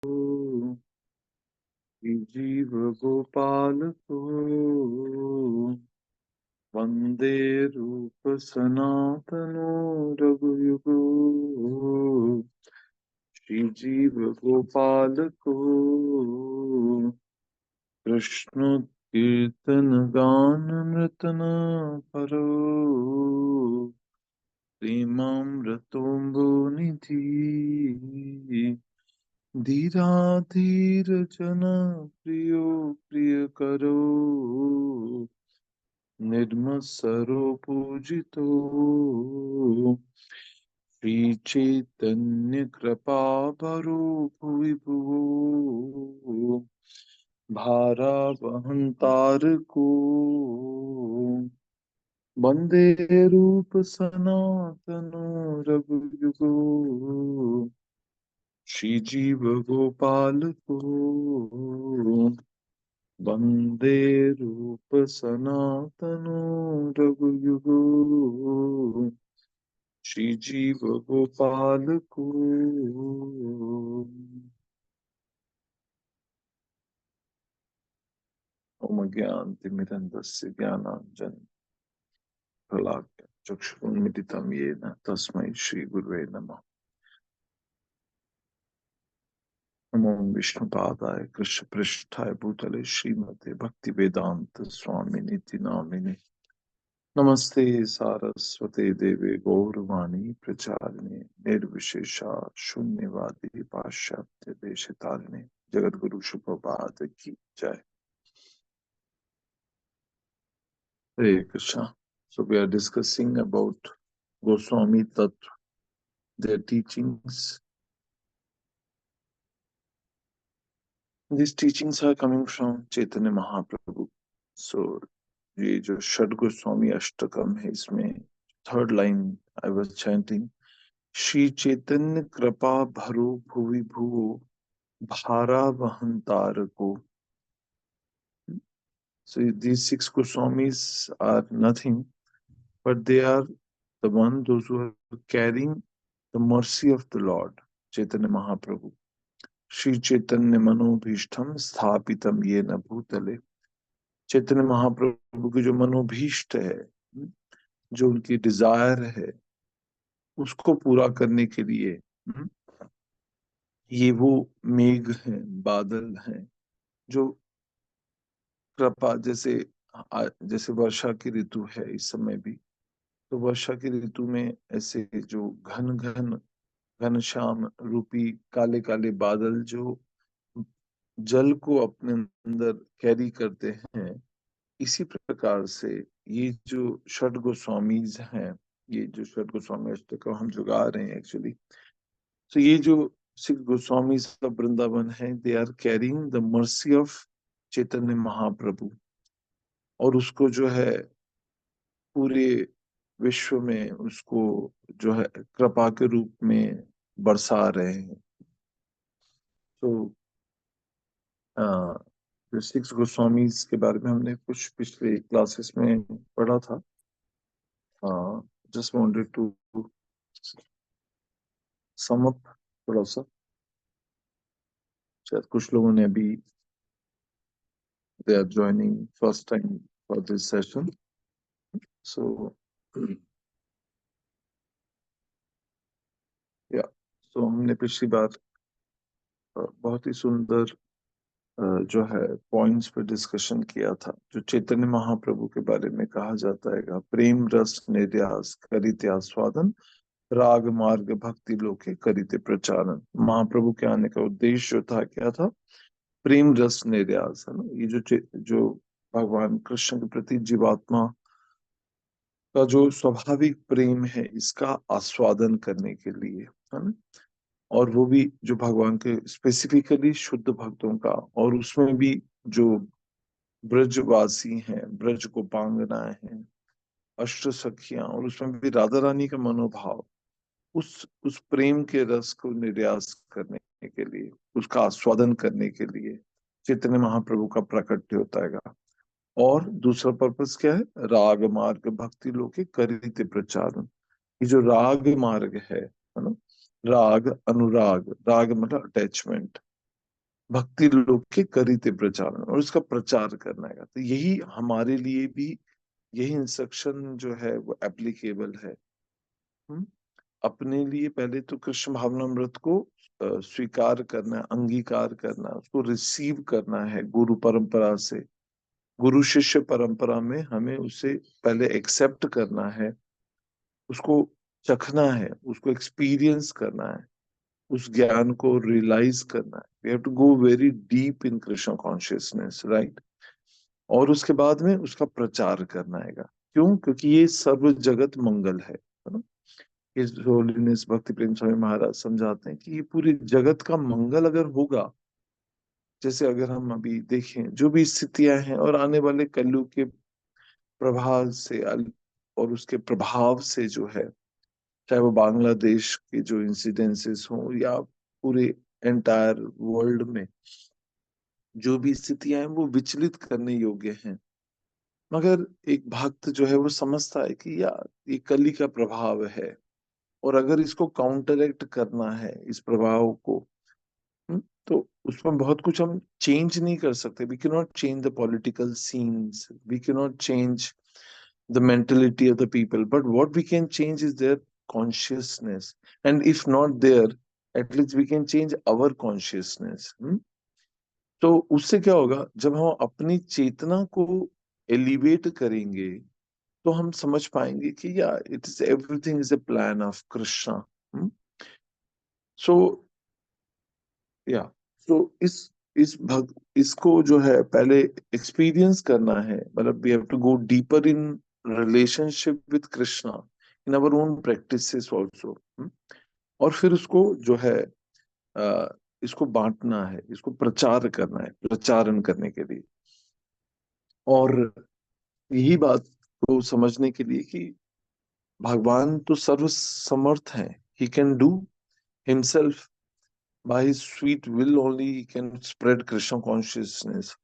जीव गोपाल को वंदे रूप सनातनो रघुयुगो। श्री जीव गोपाल को कृष्ण कीर्तन गान नृतन करो। प्रेमामृतोम्बो निधि धीरा धीर जन प्रियो प्रिय करो। निर्मत्सरो पूजितो श्री चैतन्य कृपा भरो भुवि भुवो। भारा वहन तारको वंदे रूप सनातनो रघुयुगो। श्री जीव गोपाल को वंदे रूप सनातनो रघुयुगो। श्री जीव गोपाल को। ओम ज्ञानतिमिरन्धस्य ज्ञानाञ्जन शलाकया चक्षुरुन्मिलितं येन तस्मै श्रीगुरवे नमः। नमो विष्णुपादाय कृष्णपृष्ठाय भूतले श्रीमते भक्तिवेदांत स्वामिनिति नामिने। नमस्ते सारस्वते देवे गौरवाणी प्रचारिणे निर्विशेषा शून्यवादी पाश्चात्य देशतारिणे। जगद्गुरु शुभपाद की जय। Hare Krishna. So we are discussing about Goswami Tattva, their teachings. These teachings are coming from Chaitanya Mahaprabhu. So ये जो षड गोस्वामी अष्टकम है, इसमें third line I was chanting, Shri Chaitanya कृपा भरो भुवि भुवो भारा वहन तारको. So these six Goswamis are nothing, but they are the one, those who are carrying the mercy of the Lord, Chaitanya Mahaprabhu. Shri Chaitanya मनोभीष्टम स्थापितम ये न भूतले. चैतन्य महाप्रभु की जो मनोभीष्ट है, जो उनकी डिजायर है, उसको पूरा करने के लिए ये वो मेघ हैं, बादल हैं, जो कृपा, जैसे जैसे वर्षा की ऋतु है इस समय भी, तो वर्षा की ऋतु में ऐसे जो घन घन घनश्याम रूपी काले काले बादल जो जल को अपने अंदर कैरी करते हैं, इसी प्रकार से ये जो षड गोस्वामीज हैं, ये जो षड गोस्वामी अष्टकम हम जो गा रहे हैं एक्चुअली, तो ये जो सिक्स गोस्वामीज का वृंदावन है, they are carrying the mercy of Chaitanya Mahaprabhu, और उसको जो है पूरे विश्व में उसको जो है कृपा के रूप में बरसा रहे हैं. तो जो सिक्स गोस्वामीज के बारे में हमने कुछ पिछले क्लासेस में पढ़ा था. Just wanted to sum up थोड़ा सा. शायद कुछ लोगों ने अभी they are joining first time for this session. So yeah so हमने पिछली बार बहुत ही सुंदर जो है पॉइंट्स पे डिस्कशन किया था, जो चैतन्य महाप्रभु के बारे में कहा जाता है, प्रेम रस निर्यास करिते आस्वादन राग मार्ग भक्ति लोके करिते प्रचारन. महाप्रभु के आने का उद्देश्य जो था, क्या था? प्रेम रस निर्यास, है ना. ये जो भगवान कृष्ण के प्रति जीवात्मा का जो स्वाभाविक प्रेम है, इसका आस्वादन करने के लिए, है ना. और वो भी जो भगवान के स्पेसिफिकली शुद्ध भक्तों का, और उसमें भी जो ब्रजवासी हैं, ब्रज को पांगनाएं हैं, अष्ट सखियां, और उसमें भी राधा रानी का मनोभाव, उस प्रेम के रस को निर्यास करने के लिए, उसका आस्वादन करने के लिए चैतन्य महाप्रभु का प्रकट होता है. और दूसरा पर्पस क्या है? राग मार्ग भक्ति लोके करिते प्रचारन. ये जो राग मार्ग है ना, राग अनुराग, राग मतलब अटैचमेंट, भक्ति लोग के करिते प्रचार, और उसका प्रचार करना है। तो यही हमारे लिए भी, यही इंस्ट्रक्शन जो है वो एप्लीकेबल है। हम्म? अपने लिए पहले तो कृष्ण भावनामृत को स्वीकार करना, अंगीकार करना, उसको रिसीव करना है गुरु परंपरा से। गुरु शिष्य परंपरा में हमें उसे पहले एक्सेप्ट करना है, उसको चखना है, उसको एक्सपीरियंस करना है, उस ज्ञान को रियलाइज करना है। We have to go very deep in Krishna consciousness, right. और उसके बाद में उसका प्रचार करना है। क्यों? क्योंकि ये सर्व जगत मंगल है ना। इस होलीनेस भक्ति प्रेम स्वामी महाराज समझाते हैं कि ये पूरी जगत का मंगल अगर होगा, जैसे अगर हम अभी देखें जो भी स्थितियां हैं और आने वाले कलयुग के प्रभाव से और उसके प्रभाव से जो है, चाहे वो बांग्लादेश के जो इंसिडेंसेस हों या पूरे एंटायर वर्ल्ड में जो भी स्थितियां हैं, वो विचलित करने योग्य हैं। मगर एक भक्त जो है वो समझता है कि यार ये कली का प्रभाव है, और अगर इसको काउंटरएक्ट करना है इस प्रभाव को, तो उसमें बहुत कुछ हम चेंज नहीं कर सकते। We can not change the political scenes, we can not change the mentality of the people, but what we can change is their consciousness, and if not there, at least we can change our consciousness। तो उससे क्या होगा, जब हम अपनी चेतना को elevate करेंगे तो हम समझ पाएंगे कि yeah it is everything is a plan of Krishna. So yeah so इसको जो है पहले एक्सपीरियंस करना है, मतलब we have to go deeper in relationship with Krishna in our own practices also. और फिर उसको जो है इसको बांटना है, इसको प्रचार करना है, प्रचारण करने के लिए। और यही बात को समझने के लिए कि भगवान तो सर्व समर्थ हैं, he can do himself by his sweet will only he can spread Krishna consciousness।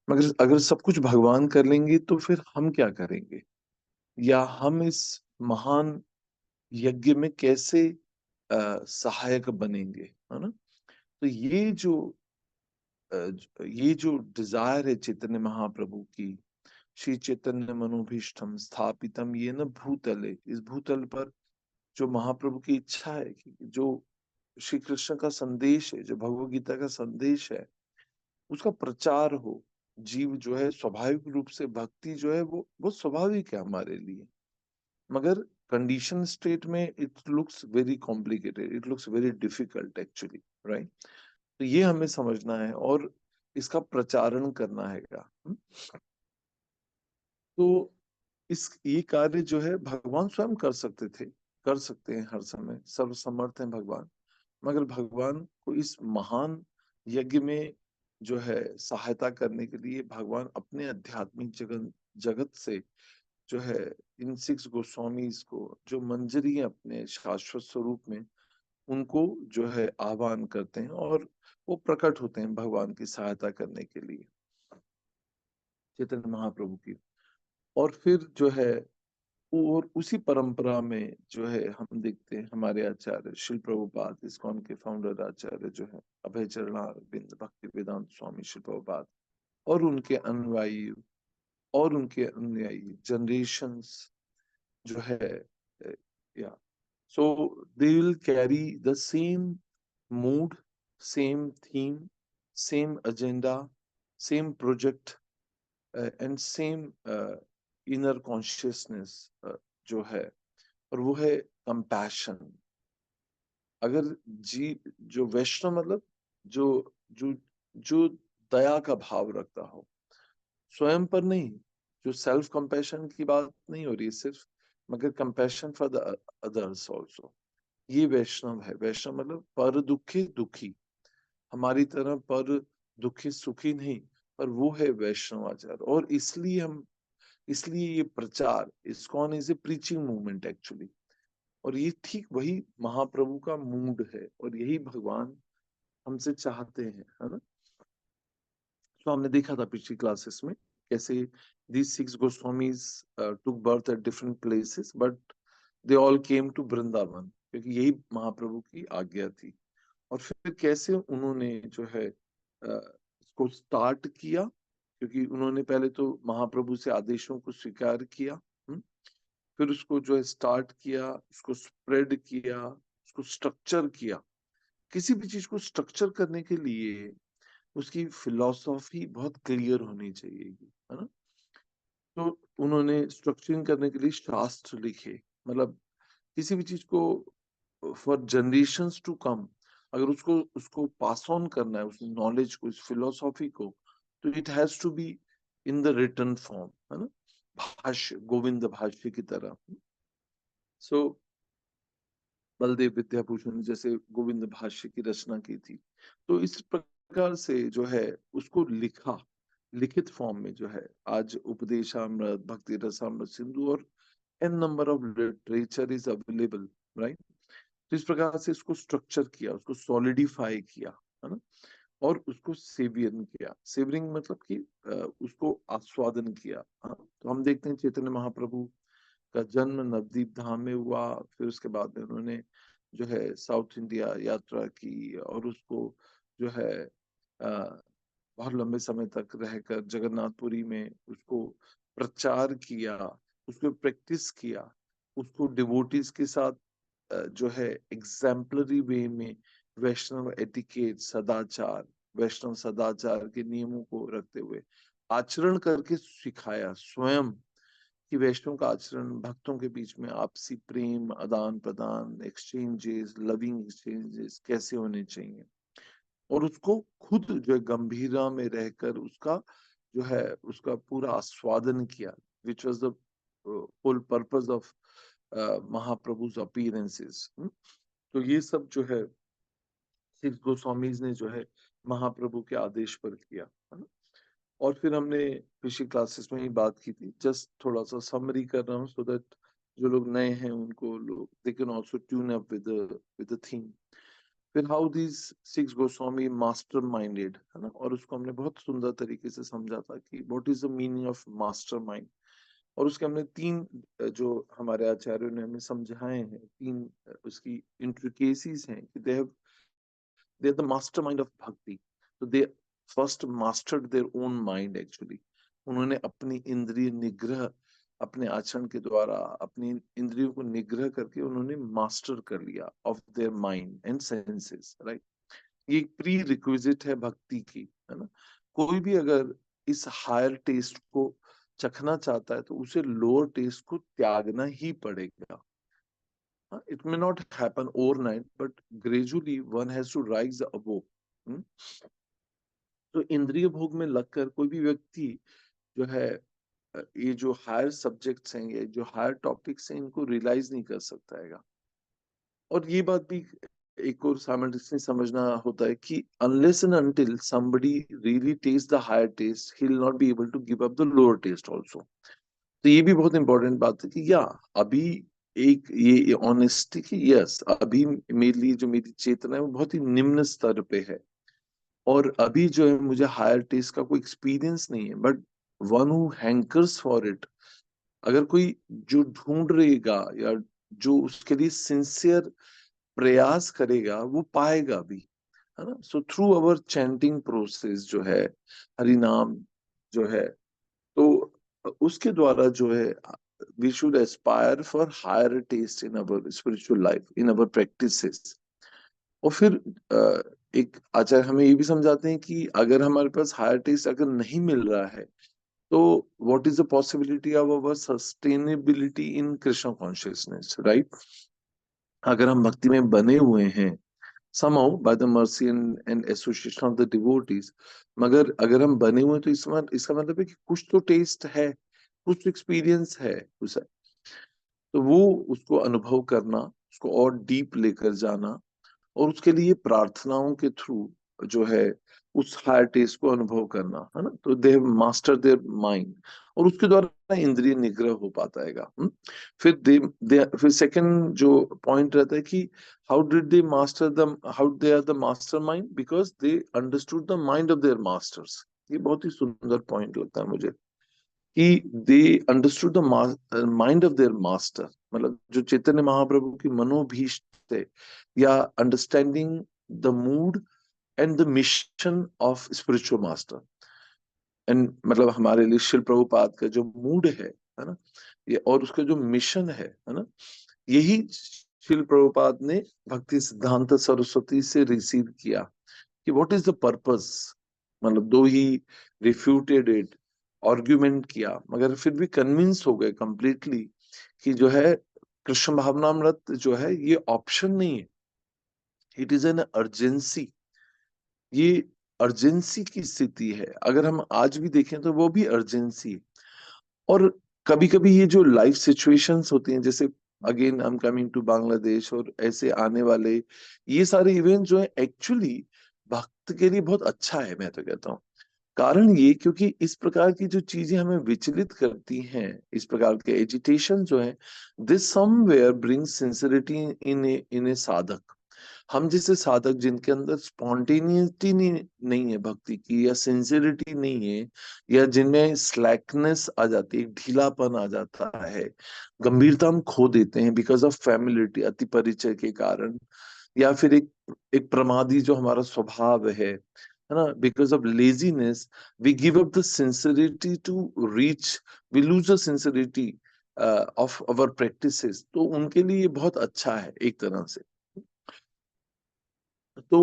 मगर अगर सब कुछ भगवान कर लेंगे तो फिर हम क्या करेंगे, या हम इस महान यज्ञ में कैसे सहायक बनेंगे, है ना। तो ये जो डिजायर है चैतन्य महाप्रभु की, श्री चैतन्य मनोभीष्टम स्थापितम ये न भूतले, इस भूतल पर जो महाप्रभु की इच्छा है कि जो श्री कृष्ण का संदेश है, जो भगवत गीता का संदेश है, उसका प्रचार हो। जीव जो है स्वाभाविक रूप से, भक्ति जो है वो स्वाभाविक है हमारे लिए, मगर कंडीशन स्टेट में it looks very complicated, it looks very difficult actually, right. तो ये हमें समझना है और इसका प्रचारण करना है। तो इस ये कार्य जो है भगवान स्वयं कर सकते थे, कर सकते हैं हर समय, सर्वसमर्थ हैं भगवान। मगर भगवान को इस महान यज्ञ में जो है सहायता करने के लिए भगवान अपने आध्यात्मिक जगत जगत से जो है इन सिक्स गोस्वामीज को, जो मंजरी है अपने शाश्वत स्वरूप में, उनको जो है आह्वान करते हैं और वो प्रकट होते हैं भगवान की सहायता करने के लिए, चैतन्य महाप्रभु की। और फिर जो है और उसी परंपरा में जो है हम देखते हैं हमारे आचार्य शिल प्रभुपाद, इस्कॉन के फाउंडर आचार्य जो है अभय चरणारविंद भक्ति वेदांत स्वामी शिल प्रभुपाद, और उनके अनुयायी जनरेशंस जो है, yeah so they will carry the same mood, same theme, same agenda, same project and same inner consciousness जो है, और वो है कंपैशन। अगर जी जो वैष्णव मतलब जो जो जो दया का भाव रखता हो, स्वयं पर नहीं, जो सेल्फ कंपैशन की बात नहीं हो रही है सिर्फ, मगर compassion for the others also, ये वैष्णव है। वैष्णव मतलब पर दुखी दुखी, हमारी तरह पर दुखी सुखी नहीं, पर वो है वैष्णव आचार। और इसलिए ये प्रचार, ISKCON is a preaching movement actually, और ये ठीक वही महाप्रभु का मूड है, और यही भगवान हमसे चाहते हैं, है ना। तो हमने देखा था पिछली क्लासेस में कैसे these six Goswamis took birth at different places, but they all came to Vrindavan, क्योंकि यही महाप्रभु की आज्ञा थी। और फिर कैसे उन्होंने जो है इसको स्टार्ट किया, क्योंकि उन्होंने पहले तो महाप्रभु से आदेशों को स्वीकार किया, फिर उसको जो है स्टार्ट किया, उसको स्प्रेड किया, उसको स्ट्रक्चर किया। किसी भी चीज को स्ट्रक्चर करने के लिए उसकी फिलॉसफी बहुत क्लियर होनी चाहिए, है ना। तो उन्होंने स्ट्रक्चरिंग करने के लिए शास्त्र लिखे, मतलब किसी भी चीज को फॉर जनरेशंस टू कम अगर उसको उसको पास ऑन करना है, उस नॉलेज को, इस फिलोसॉफी को, तो it has to be in the written form, है ना, भाष्य, गोविंद भाष्य की तरह। सो बलदेव विद्याभूषण जैसे गोविंद भाष्य की रचना की थी। तो इस प्रकार से जो है उसको लिखा, लिखित फॉर्म में जो है आज उपदेशामृत, भक्ति रसामृत सिंधु और an number of literature is available, right. तो इस प्रकार से इसको स्ट्रक्चर किया, उसको सॉलिडिफाई किया, है ना, और उसको सेवियन किया। सेवरिंग मतलब कि उसको आस्वादन किया। हाँ, तो हम देखते हैं चैतन्य महाप्रभु का जन्म नवदीप धाम में हुआ, फिर उसके बाद में उन्होंने जो है साउथ इंडिया यात्रा की और उसको जो है बहुत लंबे समय तक रहकर जगन्नाथपुरी में उसको प्रचार किया, उसको प्रैक्टिस किया, उसको डिवोटीज के साथ जो है एग्जाम्पलरी वे में वैष्णव एटिकेट, सदाचार, वैष्णव सदाचार के नियमों को रखते हुए आचरण करके सिखाया स्वयं कि वैष्णव का आचरण भक्तों के बीच में आपसी प्रेम, आदान प्रदान, एक्सचेंजेस, लविंग एक्सचेंजेस कैसे होने चाहिए। और उसको खुद जो है गंभीरा में रहकर उसका जो है उसका पूरा आस्वादन किया, which was the whole purpose of Mahaprabhu's appearances. तो ये सब जो है सिक्स गोस्वामीज ने जो है महाप्रभु के आदेश पर किया, है ना। और फिर हमने पिछली क्लासेस में ही बात की थी, जस्ट थोड़ा सा समरी कर रहा हूँ सो दैट जो लोग नए हैं उनको लोग they can also tune up with the theme. फिर how these six Goswami masterminded, है ना, और उसको हमने बहुत सुंदर तरीके से समझा था कि what is the meaning of master mind. और उसके हमने तीन जो हमारे आचार्यों ने हमें समझाए हैं, तीन उसकी इंट्रिकेसीज हैं कि they are the mastermind of bhakti. So they first mastered their own mind actually. उन्होंने अपनी इंद्रिय निग्रह, अपने आचरण के द्वारा अपनी इंद्रियों को निग्रह करके उन्होंने मास्टर कर लिया of their mind and senses, right. ये एक प्री रिक्विजिट है भक्ति की, है ना। कोई भी अगर इस हायर टेस्ट को चखना चाहता है तो उसे लोअर टेस्ट को त्यागना ही पड़ेगा। It may not happen overnight, but gradually one has to rise above. हम्म? तो इंद्रिय भोग में लगकर कोई भी व्यक्ति जो है ये जो हायर सब्जेक्ट्स हैं, ये जो हायर टॉपिक्स हैं, इनको रियलाइज नहीं कर सकता है। और ये बात भी एक और साइमल्टेनियसली समझना होता है कि unless and until somebody really tastes the higher taste, he will not be able to give up the lower taste also. तो ये भी बहुत इंपॉर्टेंट बात है कि या अभी एक ये ऑनेस्टी की यस, अभी मेरे लिए जो मेरी चेतना है वो बहुत ही निम्न स्तर पे है और अभी जो है मुझे हायर टेस्ट का कोई एक्सपीरियंस नहीं है, but one who hankers for it, अगर कोई जो ढूंढ रहेगा या जो उसके लिए सिंसियर प्रयास करेगा वो पाएगा भी, है ना। So through our chanting process जो है हरि नाम जो है, तो उसके द्वारा जो है we should aspire for higher taste in our spiritual life, in our practices. और फिर एक आचार्य हमें ये भी समझाते हैं कि अगर हमारे पास हायर टेस्ट अगर नहीं मिल रहा है तो what is the possibility of our sustainability in Krishna consciousness, right. अगर हम भक्ति में बने हुए हैं somehow by the mercy and association of the devotees, मगर अगर हम बने हुए हैं तो इसका मतलब है कि कुछ तो टेस्ट है, कुछ एक्सपीरियंस है उसे, तो वो उसको अनुभव करना, उसको और डीप लेकर जाना और उसके लिए प्रार्थनाओं के थ्रू जो है उस हायर टेस्ट को अनुभव करना, है ना। तो they have master their mind और उसके द्वारा इंद्रिय निग्रह हो पाता है। फिर सेकंड जो पॉइंट रहता है कि how did they master the, how they are the master mind, because they understood the mind of their masters. ये बहुत ही सुंदर पॉइंट लगता है मुझे कि they understood the mind of their master, मतलब जो चैतन्य महाप्रभु की मनोभीष्ट थे या understanding the mood and the mission of spiritual master. And मतलब हमारे लिए शिल प्रभुपाद का जो मूड है ना, ये और उसका जो मिशन है ना, यही शिल प्रभुपाद ने भक्ति सिद्धांत सरस्वती से रिसीव किया कि व्हाट इज द पर्पस। मतलब दो ही रिफ्यूटेड इट, आर्ग्यूमेंट किया, मगर फिर भी कन्विंस हो गए कंप्लीटली कि जो है कृष्ण भावनामृत जो है ये ऑप्शन नहीं है, इट इज एन अर्जेंसी। ये अर्जेंसी की स्थिति है, अगर हम आज भी देखें तो वो भी अर्जेंसी है। और कभी कभी ये जो लाइफ सिचुएशंस होती हैं, जैसे again I am coming to Bangladesh और ऐसे आने वाले ये सारे इवेंट जो है एक्चुअली भक्त के लिए बहुत अच्छा है, मैं तो कहता हूँ। कारण ये क्योंकि इस प्रकार की जो चीजें हमें विचलित करती हैं, इस प्रकार के एजिटेशन जो है, दिस समवेयर ब्रिंग सिंसिरिटी इन ए साधक। हम जैसे साधक जिनके अंदर स्पॉन्टेनिटी नहीं है भक्ति की, या सिंसिरिटी नहीं है, या जिनमें स्लैकनेस आ जाती है, ढीलापन आ जाता है, गंभीरता हम खो देते हैं बिकॉज ऑफ फैमिलिटी, अति परिचय के कारण, या फिर एक प्रमादी जो हमारा स्वभाव है ना, because of laziness we give up the sincerity to reach, we lose the sincerity of our practices. तो उनके लिए ये बहुत अच्छा है एक तरह से। तो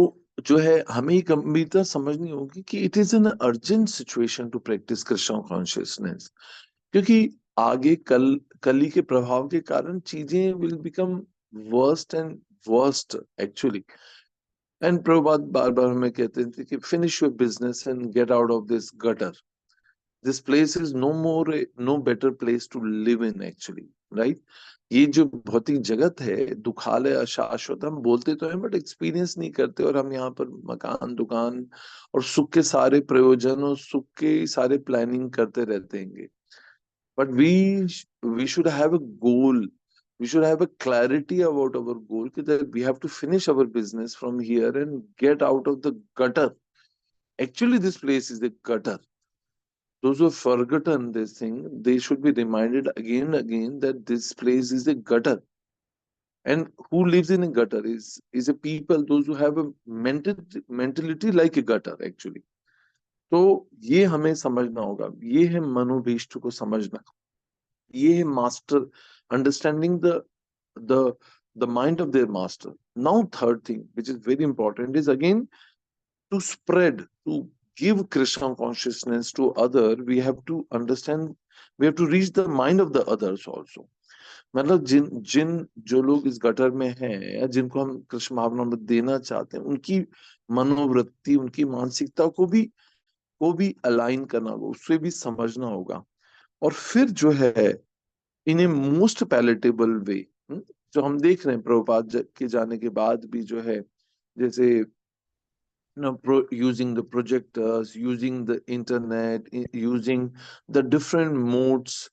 जो है हमें ये गंभीरता समझनी होगी कि it is an urgent situation to practice Krishna consciousness, क्योंकि आगे कली के प्रभाव के कारण चीजें will become worst and worst actually. And Prabhupada बार बार हमें कहते थे कि finish your business and get out of this gutter, this place is no more, no better place to live in actually, right. ये जो भौतिक जगत है दुखालय अशाश्वत, हम बोलते तो हैं बट एक्सपीरियंस नहीं करते, और हम यहाँ पर मकान दुकान और सुख के सारे प्रयोजन और सुख के सारे प्लानिंग करते रहते हैं। But we should have a goal, we should have a clarity about our goal, that we have to finish our business from here and get out of the gutter. Actually this place is the gutter. Those who have forgotten this thing, they should be reminded again and again that this place is a gutter. And who lives in a gutter is a people, those who have a mentality like a gutter actually. तो ये हमें समझना होगा, ये है मनोभीष्ट को समझना, ये है master, understanding the the mind of their master. Now third thing which is very important is again to spread, to give Krishna consciousness to other, we have to understand, we have to reach the mind of the others also. मतलब जिन जिन जो लोग इस gutter में हैं, या जिनको हम कृष्ण भावना में देना चाहते हैं, उनकी मनोवृत्ति, उनकी मानसिकता को भी अलाइन करना होगा, उससे भी समझना होगा। और फिर जो है इन ए मोस्ट पैलेटेबल वे, जो हम देख रहे हैं प्रभुपाद के जाने के बाद भी जो है, जैसे using the projectors, using the internet, using the different modes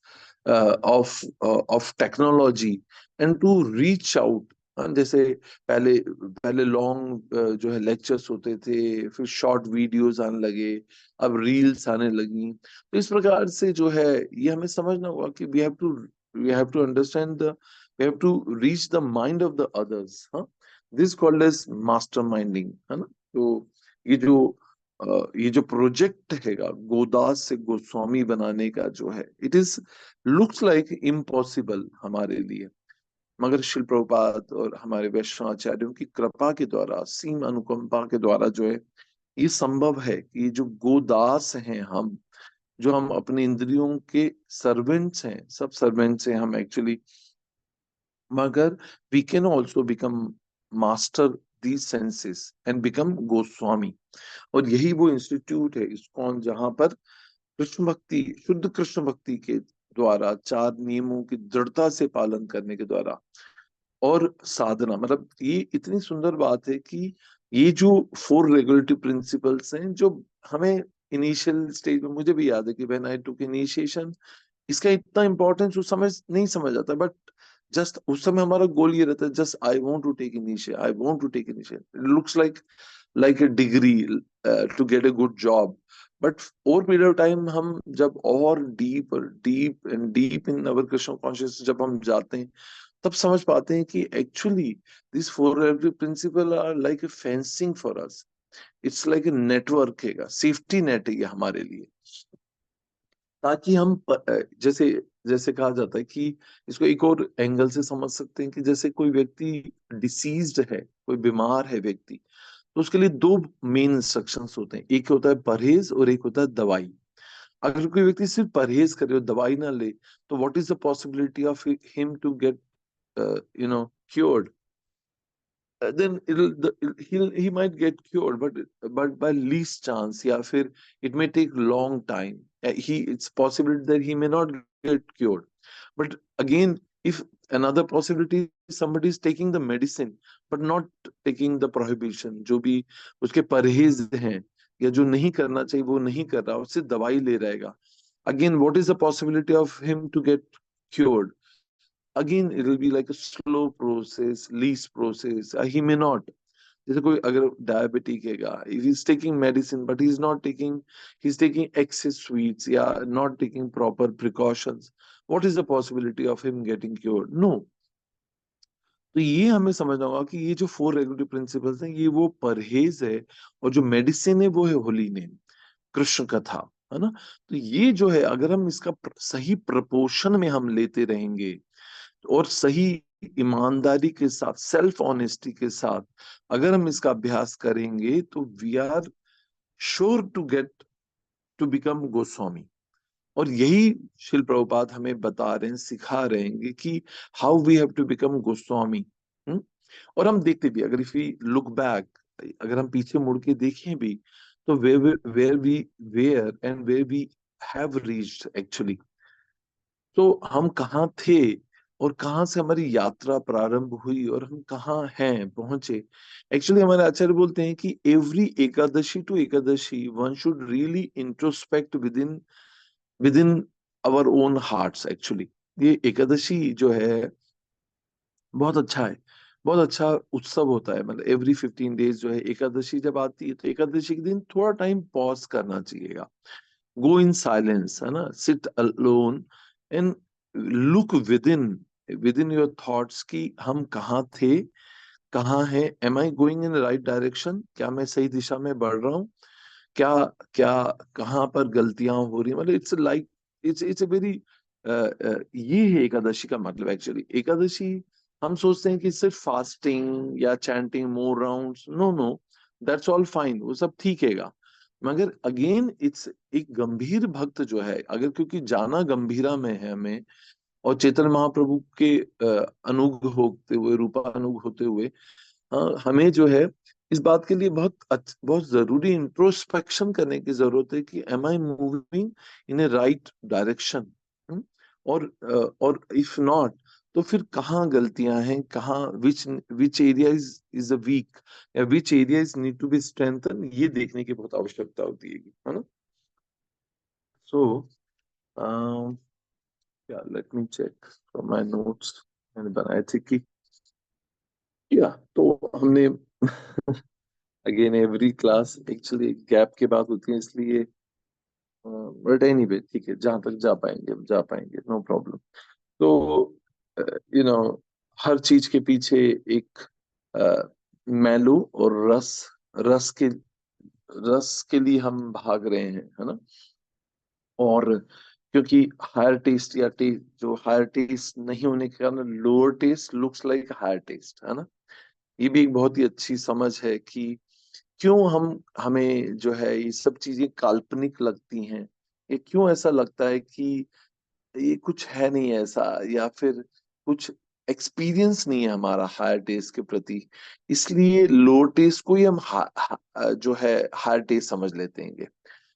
of technology, and to reach out। जैसे पहले पहले लॉन्ग जो है लेक्चर्स होते थे, फिर शॉर्ट वीडियोस आने लगे, अब रील्स आने लगी। तो इस प्रकार से जो है ये हमें समझना होगा कि we have to understand the, we have to reach the mind of the others. हाँ, this called as master minding, है ना। तो ये जो ये जो प्रोजेक्ट हैगा गोदास से गोस्वामी बनाने का जो है, it is looks like impossible हमारे लिए, मगर शिल प्रभुपाद और हमारे वैष्णवाचार्यों की कृपा के द्वारा, असीम अनुकंपा के द्वारा जो है ये संभव है कि ये जो गोदास हैं हम, जो हम अपने इंद्रियों के सर्वेंट्स हैं, सब सर्वेंट्स हैं हम एक्चुअली, मगर we can also become master these senses and become Goswami. और यही वो इंस्टीट्यूट है इस्कॉन, जहां पर कृष्ण भक्ति, शुद्ध कृष्ण भक्ति के द्वारा, चार नियमों की दृढ़ता से पालन करने के द्वारा, और साधना, मतलब ये इतनी सुंदर बात है कि ये जो फोर रेगुलेटरी प्रिंसिपल्स हैं, जो हमें इनिशियल स्टेज में, मुझे भी याद है कि व्हेन आई टुक इनिशिएशन, इसका इतना इंपॉर्टेंस उस समय नहीं समझ आता, बट जस्ट उस समय हमारा गोल ये रहता है, just I want to take initiate, I want to take initiate, it looks like a degree to get a good job. But over period of time, हम जब और deep and deep in our Krishna conscious जब हम जाते हैं, तब समझ पाते हैं कि actually this four principle are like a fencing for us. It's like a network है, सेफ्टी नेट है ये हमारे लिए, ताकि हम जैसे जैसे कहा जाता है कि इसको एक और एंगल से समझ सकते हैं कि जैसे कोई व्यक्ति डिसीज्ड है, कोई बीमार है व्यक्ति, तो उसके लिए दो मेन इंस्ट्रक्शंस होते हैं, एक होता है परहेज और एक होता है दवाई। अगर कोई व्यक्ति सिर्फ परहेज करे और दवाई ना ले, तो what is the possibility of him to get cured? Then he might get cured, but by least chance, या फिर it may take long time. It's possible that he may not get cured. But again, if another possibility, somebody is taking the medicine but not taking the prohibition, जो भी उसके परहेज हैं या जो नहीं करना चाहिए वो नहीं कर रहा, उससे दवाई ले रहेगा, again what is the possibility of him to get cured? Again it will be like a slow process, least process. He may not, जैसे कोई अगर डायबिटिक हैगा, if he's taking medicine but he's taking excess sweets या not taking proper precautions, what is the possibility of him getting cured? No. तो ये हमें समझना होगा कि ये जो 4 रेगुलेटरी प्रिंसिपल्स हैं, ये वो परहेज है, और जो मेडिसिन है वो है होली नेम, कृष्ण कथा, है ना। तो ये जो है, अगर हम इसका सही प्रपोर्शन में हम लेते रहेंगे और सही ईमानदारी के साथ, सेल्फ ऑनेस्टी के साथ अगर हम इसका अभ्यास करेंगे, तो we are sure to get to become Goswami. और यही शिल प्रभुपाद हमें बता रहे हैं, सिखा रहे हैं कि how we have to become Goswami. और हम देखते भी, अगर इफ वी लुक बैक, अगर हम पीछे मुड़ के देखें भी, तो where and where we have reached actually, तो हम कहाँ थे और कहाँ से हमारी यात्रा प्रारंभ हुई और हम कहाँ हैं पहुंचे। एक्चुअली हमारे आचार्य बोलते हैं कि every Ekadashi to Ekadashi one should really introspect within our own hearts. Actually ये एकादशी जो है बहुत अच्छा है, बहुत अच्छा उत्सव होता है। मतलब एवरी 15 डेज जो है एकादशी जब आती है, तो एकादशी के दिन थोड़ा टाइम पॉज करना चाहिएगा, गो इन साइलेंस, है ना, sit alone and look within your thoughts कि हम कहाँ थे, कहाँ है, am I going in the right direction, क्या मैं सही दिशा में बढ़ रहा हूँ, क्या क्या कहाँ पर गलतियां हो रही हैं। मतलब it's like it's a very, ये है एकादशी का मतलब। एक्चुअली एकादशी हम सोचते हैं कि सिर्फ फास्टिंग या chanting more rounds, no no, that's all fine, वो सब ठीक हैगा, मगर अगेन इट्स एक गंभीर भक्त जो है, अगर क्योंकि जाना गंभीरा में है हमें, और चैतन्य महाप्रभु के अनुग होते हुए, रूपानुग होते हुए, हमें जो है इस बात के लिए बहुत जरूरी इंट्रोस्पेक्शन करने की जरूरत है कि am I moving in a right direction. और इफ नॉट, तो फिर कहाँ गलतियां हैं, कहाँ which area is a weak, या which area is need to be strengthen, ये देखने की बहुत आवश्यकता होती है ना। So yeah let me check from my notes, मैंने बनाए थे कि, या तो हमने again every class actually gap के बाद होती है, इसलिए बट एनीवे ठीक है, जहां तक जा पाएंगे हम जा पाएंगे, नो प्रॉब्लम। तो यू नो हर चीज के पीछे एक मैलू और रस के लिए हम भाग रहे हैं, है ना। और क्योंकि हायर टेस्ट या जो हायर टेस्ट नहीं होने के कारण lower taste looks like higher taste, है ना। ये भी एक बहुत ही अच्छी समझ है कि क्यों हमें जो है ये सब चीजें काल्पनिक लगती हैं, ये क्यों ऐसा लगता है कि ये कुछ है नहीं ऐसा, या फिर कुछ एक्सपीरियंस नहीं है हमारा हायर टेस्ट के प्रति, इसलिए लो टेस्ट को ही हम जो है हायर टेस्ट समझ लेते हैं।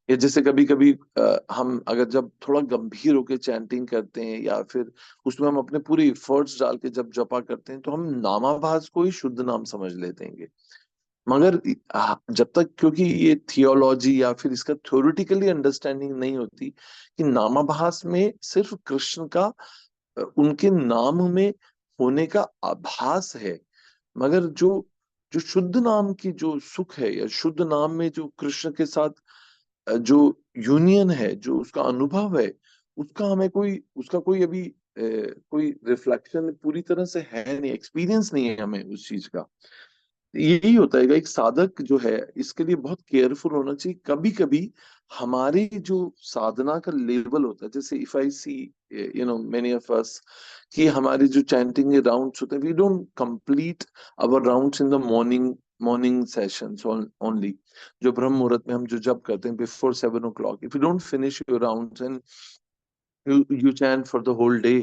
या जैसे कभी कभी हम अगर जब थोड़ा गंभीर होकर चैंटिंग करते हैं, या फिर उसमें हम अपने पूरे एफर्ट्स डाल के जब जपा करते हैं, तो हम नामाभास को ही शुद्ध नाम समझ लेते हैं। मगर जब तक, क्योंकि ये थियोलॉजी या फिर इसका थ्योरेटिकली अंडरस्टैंडिंग नहीं होती कि नामाभास में सिर्फ कृष्ण का उनके नाम में होने का आभास है, मगर जो जो शुद्ध नाम की जो सुख है, या शुद्ध नाम में जो कृष्ण के साथ जो यूनियन है, जो उसका अनुभव है, उसका कोई अभी कोई रिफ्लेक्शन पूरी तरह से है नहीं, एक्सपीरियंस नहीं है हमें उस चीज का। यही होता है, एक साधक जो है इसके लिए बहुत केयरफुल होना चाहिए। कभी कभी हमारी जो साधना का लेवल होता है, जैसे if I see many of us, कि हमारे जो चैंटिंग राउंड्स होते हैं, we don't complete our rounds in the morning sessions only. जो ब्रह्म मुहूर्त में हम जो जप करते हैं before 7 o'clock, if you don't finish your rounds and you chant for the whole day,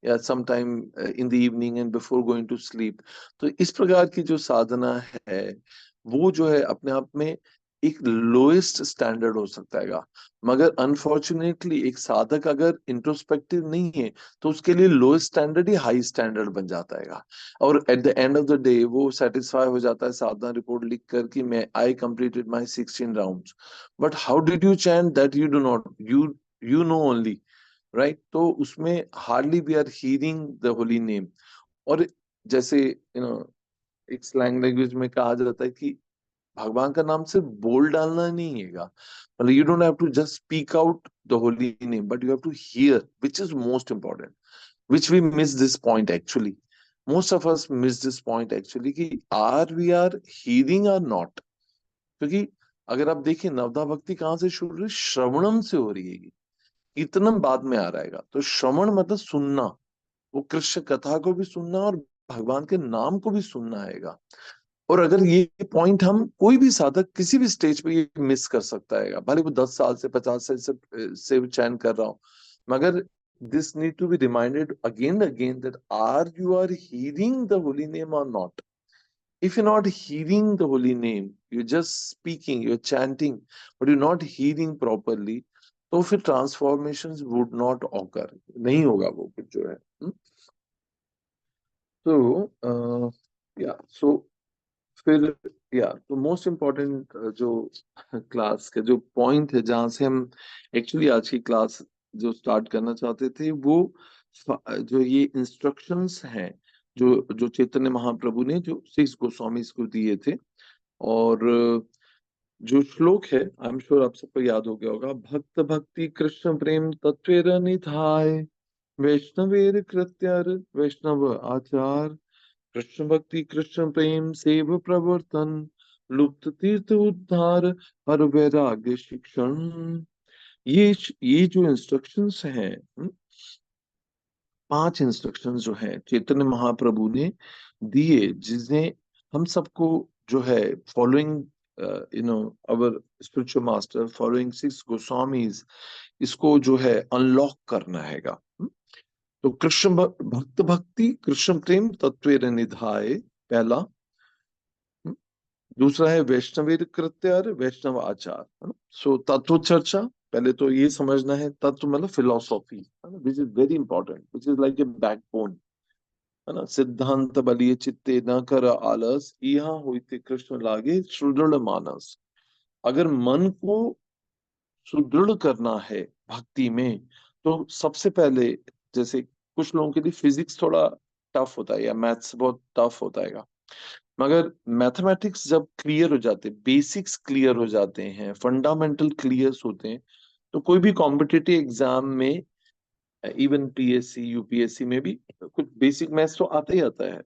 या sometime in the evening and before going to sleep, तो इस प्रकार की जो साधना है वो जो है अपने आप में एक लोएस्ट स्टैंडर्ड हो सकता है। मगर अनफॉर्चुनेटली एक साधक अगर इंट्रोस्पेक्टिव नहीं है तो उसके लिए लोएस्ट स्टैंडर्ड ही हाई स्टैंडर्ड बन जाता है। और at the end of the day वो सेटिस्फाई हो जाता है साधना रिपोर्ट लिख कर कि मैं I completed my 16 rounds, but how did you chant that you do not, you know only, right. तो उसमें hardly we are hearing the holy name. और जैसे एक स्लैंग लैंग्वेज में कहा जाता है कि भगवान का नाम सिर्फ बोल डालना नहीं है, मतलब you don't have to just speak out the holy name, but you have to hear, which is most important, which we miss this point actually. Most of us miss this point actually, कि are we are hearing और not. क्योंकि अगर आप देखिए नवदा भक्ति कहाँ से शुरू हुई, श्रवणम से हो रही है, कीर्तनम बाद में आ रहेगा। तो श्रवण मतलब सुनना, वो कृष्ण कथा को भी सुनना और भगवान के नाम को भी सुनना आएगा। और अगर ये पॉइंट हम कोई भी साधक किसी भी स्टेज पे ये मिस कर सकता है, भले वो 10 साल से 50 साल से चयन कर रहा हो, मगर this need to be reminded again again that are you are hearing the holy name और not. If you're not hearing the holy name, you're just speaking, you're chanting, but you're not hearing properly, तो फिर transformations would not occur, नहीं होगा वो कुछ जो है। तो या सो फिर या तो मोस्ट इम्पोर्टेंट जो क्लास के जो पॉइंट है जहां से हम एक्चुअली आज की क्लास जो स्टार्ट करना चाहते थे, वो जो ये इंस्ट्रक्शंस हैं जो जो चैतन्य महाप्रभु ने जो 6 गोस्वामी को दिए थे। और जो श्लोक है आई एम श्योर आप सबको याद हो गया होगा, भक्त भक्ति कृष्ण प्रेम तत्वेर निधाय, वैष्णवेर कृत्यार वैष्णव आचार, कृष्ण भक्ति कृष्ण प्रेम सेव प्रवर्तन, लुप्त तीर्थ उद्धार हर वैराग्य शिक्षण। ये जो इंस्ट्रक्शंस हैं, 5 इंस्ट्रक्शंस जो है चैतन्य महाप्रभु ने दिए, जिसने हम सबको जो है फॉलोइंग अवर स्पिरिचुअल मास्टर, फॉलोइंग 6 गोस्वामीज, इसको जो है अनलॉक करना हैगा। तो कृष्ण भक्त भक्ति कृष्ण प्रेम तत्वेर निधाय, पहला। दूसरा है वैष्णवेर कृत्यार वैष्णव आचार। सो तत्व चर्चा, पहले तो ये समझना है तत्व मतलब philosophy, which is very important, which is like a backbone, है ना। सिद्धांत बलिए चित्ते न कर आलस, यहाँ होते कृष्ण लागे सुदृढ़ मानस। अगर मन को सुदृढ़ करना है भक्ति में, तो सबसे पहले, जैसे कुछ लोगों के लिए फिजिक्स थोड़ा टफ होता है या मैथ्स बहुत टफ होता है, मगर मैथमेटिक्स जब क्लियर हो जाते, बेसिक्स क्लियर हो जाते हैं, फंडामेंटल क्लियर होते हैं, तो कोई भी कॉम्पिटिटिव एग्जाम में, इवन पीएससी यूपीएससी में भी कुछ बेसिक मैथ्स तो आता ही आता है,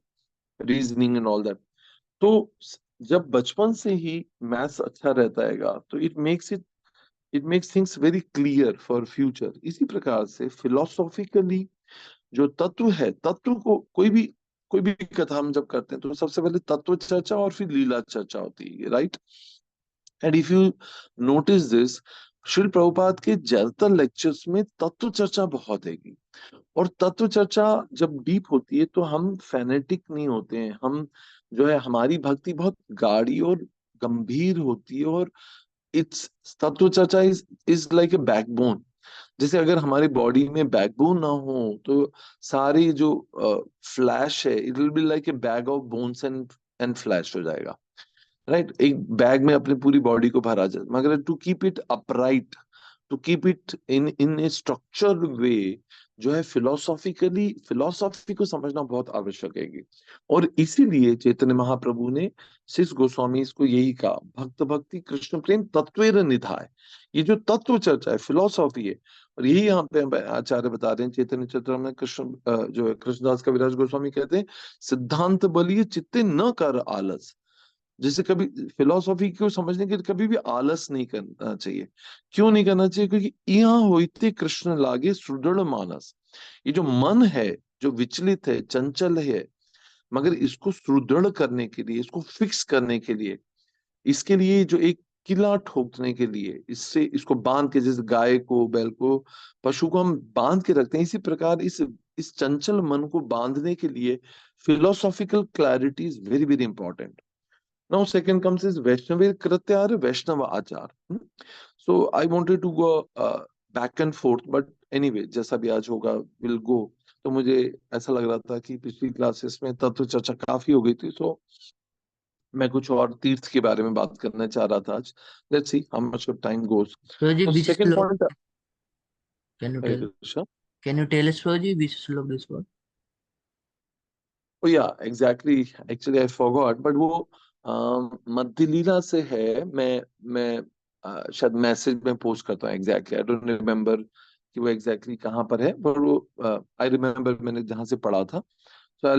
रीजनिंग एंड ऑल दैट। तो जब बचपन से ही मैथ्स अच्छा रहता है तो it makes things very clear for future. इसी प्रकार से फिलोसॉफिकली जो तत्व है, तत्व को कोई भी कथा हम जब करते हैं तो सबसे पहले तत्व चर्चा और फिर लीला चर्चा होती है, right. And if you notice this, Shri Prabhupada के ज्यादातर लेक्चर्स में तत्व चर्चा बहुत है। और तत्व चर्चा जब डीप होती है तो हम फैनेटिक नहीं होते हैं, हम जो है हमारी भक्ति बहुत गाढ़ी और गंभीर होती है। और इट्स तत्व चर्चा इज लाइक ए बैकबोन। जैसे अगर हमारी बॉडी में बैकबोन ना हो तो सारी जो फ्लैश है, it will be like a bag of bones and flash हो जाएगा, राइट। एक बैग में अपनी पूरी बॉडी को भरा जाए, मगर to keep it upright, to keep it in a structured way, जो है फिलोसॉफी को समझना बहुत आवश्यक है। और इसीलिए चैतन्य महाप्रभु ने 6 गोस्वामी को यही कहा, भक्त भक्ति कृष्ण प्रेम तत्वेर निधाय। ये जो तत्व चर्चा है, फिलोसॉफी है, और यही यहाँ पे आचार्य बता रहे हैं चैतन्य चरितामृत, कृष्ण जो है कृष्णदास कविराज गोस्वामी कहते हैं, सिद्धांत बलिए चित्ते न कर आलस। जैसे कभी फिलोसॉफी को समझने के लिए कभी भी आलस नहीं करना चाहिए। क्यों नहीं करना चाहिए? क्योंकि यहाँ होते कृष्ण लागे सुदृढ़ मानस। ये जो मन है, जो विचलित है, चंचल है, मगर इसको सुदृढ़ करने के लिए, इसको फिक्स करने के लिए, इसके लिए जो एक किला ठोकने के लिए, इससे इसको बांध के, जैसे गाय को, बैल को, पशु को हम बांध के रखते हैं, इसी प्रकार इस चंचल मन को बांधने के लिए philosophical clarity is very very important. Now second comes is Vaishnava कृत्यार वैष्णव आचार। So I wanted to go back and forth, but anyway जैसा भी आज होगा विल गो। तो मुझे ऐसा लग रहा था कि पिछली क्लासेस में तत्व चर्चा काफी हो गई थी, सो मैं कुछ और तीर्थ के बारे में बात करना चाह रहा था आज। Let's see how much of time goes. Prabhuji, तो which second slok point. can you Hare tell? Krishna. Can you tell us, Prabhuji, which slok this was? ओ या exactly, actually I forgot, but वो मध्य लीला से है। मैं शायद मैसेज में post करता हूँ। एग्जैक्टली आई डोंट रिमेम्बर कि वो एग्जैक्टली कहाँ पर है, पर वो आई रिमेम्बर मैंने जहाँ से पढ़ा था। So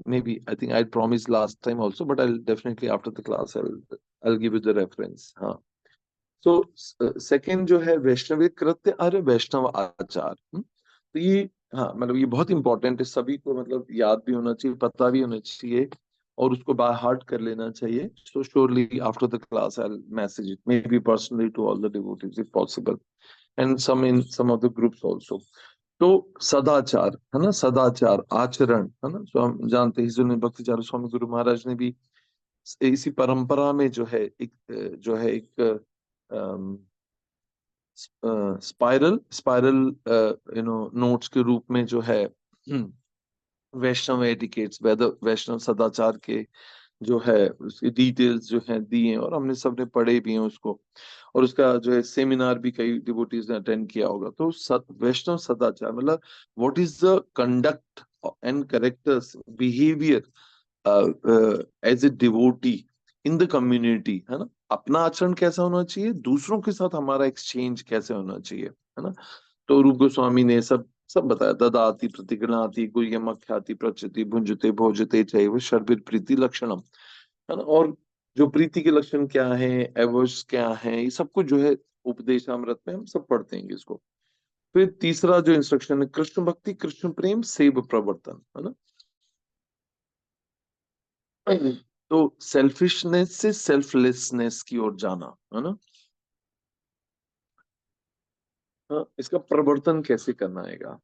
maybe I think I promised last time also, but I'll definitely after the class I'll give you the reference. हाँ। So second जो है वैष्णवी कृत्य अरे वैष्णव आचार। तो ये, हाँ मतलब ये बहुत इंपॉर्टेंट है, सभी को मतलब याद भी होना चाहिए, पता भी होना चाहिए, और उसको बाय हार्ट कर लेना चाहिए। So surely after the class I'll message it, maybe personally to all the devotees if possible, and some in some of the groups also. तो सदाचार है ना, सदाचार आचरण है ना। तो हम जानते हैं हिजून भक्ति चारू स्वामी गुरु महाराज ने भी इसी परंपरा में जो है एक एक स्पाइरल स्पाइरल नोट्स के रूप में जो है वैष्णव एटिकेट्स, वैष्णव सदाचार के जो है उसकी डिटेल्स जो है दी हैं, और हमने सबने पढ़े भी हैं उसको, और उसका जो है सेमिनार भी कई डिवोटीज ने अटेंड किया होगा। तो वैष्णव सदाचार मतलब what is the conduct and characters behaviour as a devotee in the community, है ना। अपना आचरण कैसा होना चाहिए, दूसरों के साथ हमारा एक्सचेंज कैसे होना चाहिए, है ना। तो रूप गोस्वामी ने सब सब बताया। ददाति प्रतिगृणाति गुह्यमख्याति प्रचति भुंजते भोजते चैव शर्बिर प्रीति लक्षणम, है ना। और जो प्रीति के लक्षण क्या है, एवर्स क्या है, ये सब कुछ जो है उपदेशामृत में हम सब पढ़ते हैं इसको। फिर तीसरा जो इंस्ट्रक्शन है कृष्ण भक्ति कृष्ण प्रेम सेव प्रवर्तन, है ना। तो सेल्फिशनेस से सेल्फलेसनेस की ओर जाना, है ना। हाँ, इसका प्रवर्तन कैसे करना आएगा।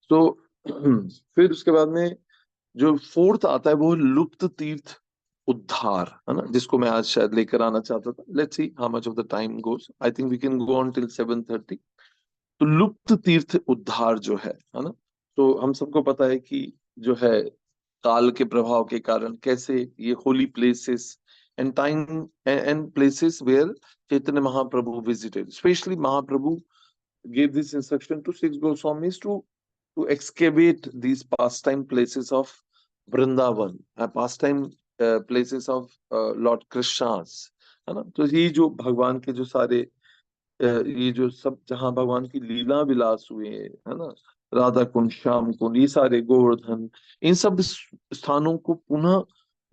तो फिर उसके बाद में जो फोर्थ आता है वो लुप्त तीर्थ उद्धार, है ना, जिसको मैं आज शायद लेकर आना चाहता था। Let's see how much of the time goes, I think we can go on till 7:30। तो लुप्त तीर्थ उद्धार जो है ना। तो हम सबको पता है कि जो है काल के प्रभाव के कारण कैसे ये holy places and time and places where Chaitanya Mahaprabhu visited, specially Mahaprabhu gave this instruction to six Goswamis to excavate these pastime places of Vrindavan, pastime places of Lord Krishna's, है ना। तो ये जो भगवान के जो सारे ये जो सब जहाँ भगवान की लीला विलास हुए हैं, है ना, राधा कुंड, श्याम कुंड, ये सारे गोवर्धन, इन सब स्थानों को पुनः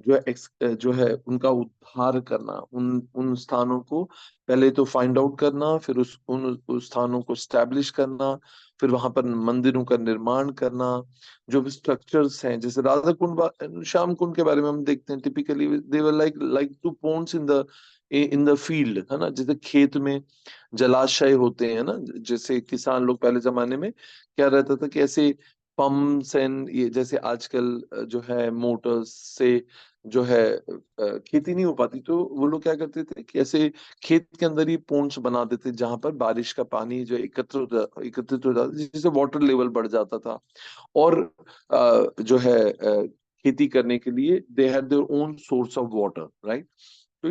जो है जो है उनका उद्धार करना, उन उन स्थानों को पहले तो फाइंड आउट करना, फिर उस स्थानों को स्टैब्लिश करना, फिर वहां पर मंदिरों का निर्माण करना। जो भी स्ट्रक्चर्स हैं, जैसे राधा कुंड श्याम कुंड के बारे में हम देखते हैं, typically they were like like two ponds in the field, है ना। जैसे खेत में जलाशय होते हैं ना, जैसे किसान लोग पहले जमाने में क्या रहता था कि ऐसे पंप्स एंड ये जैसे आजकल जो है मोटर्स से जो है खेती नहीं हो पाती, तो वो लोग क्या करते थे कि ऐसे खेत के अंदर ही पोन्स बना देते जहां पर बारिश का पानी जो एकत्रित हो जाता, जिससे वाटर लेवल बढ़ जाता था। और जो है खेती करने के लिए they had their own source of water, right. तो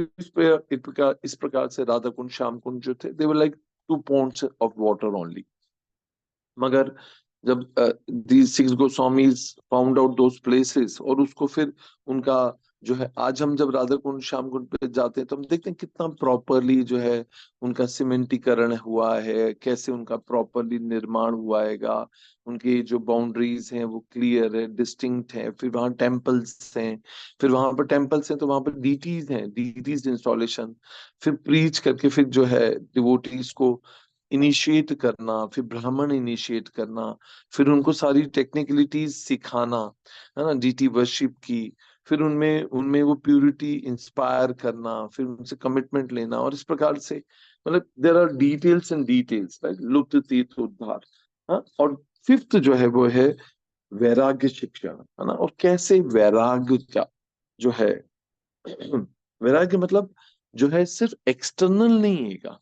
इस प्रकार से राधा कुंड श्याम कुंड जो थे, they were like two points of water only. मगर जब these six Goswamis found out those places और उसको फिर उनका जो है आज हम जब राधा कुंड श्याम कुंड पे जाते हैं तो हम देखते हैं कितना प्रॉपरली जो है उनका सीमेंटीकरण हुआ है, कैसे उनका प्रॉपरली निर्माण हुआ हैगा, उनकी जो बाउंड्रीज हैं वो क्लियर है, डिस्टिंक्ट है। फिर वहाँ टेम्पल्स हैं, फिर वहां पर टेम्पल्स हैं तो वहां पर डीटीज हैं, डीटीज इंस्टॉलेशन, फिर प्रीच करके फिर जो है डिवोटीज को इनिशिएट करना, फिर ब्राह्मण इनिशिएट करना, फिर उनको सारी टेक्निकलिटीज सिखाना, है ना, डीटी वर्शिप की, फिर उनमें उनमें वो प्यूरिटी इंस्पायर करना, फिर उनसे कमिटमेंट लेना, और इस प्रकार से मतलब there are details and details, right, लुप्त तीर्थ उद्धार। हाँ, और फिफ्थ जो है वो है वैराग्य शिक्षा, है ना। और कैसे वैराग्य का जो है वैराग्य मतलब जो है सिर्फ एक्सटर्नल नहीं है।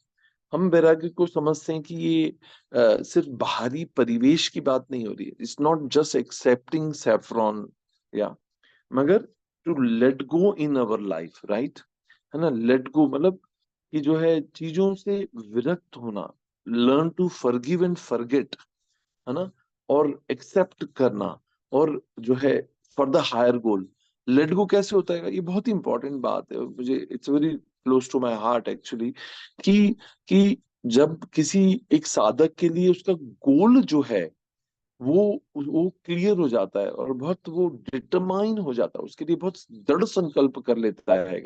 हम वैराग्य को समझते हैं कि ये सिर्फ बाहरी परिवेश की बात नहीं हो रही है, it's not just accepting saffron, या मगर to let go in our life, right, है ना। लेट गो मतलब कि जो है चीजों से विरक्त होना, learn to forgive and forget, है ना, और एक्सेप्ट करना, और जो है for the higher goal. Let go कैसे होता है, ये बहुत ही इंपॉर्टेंट बात है, मुझे it's very close to my heart actually, कि जब किसी एक साधक के लिए उसका गोल जो है वो क्लियर हो जाता है और बहुत वो डिटरमाइन हो जाता है, उसके लिए बहुत दृढ़ संकल्प कर लेता है,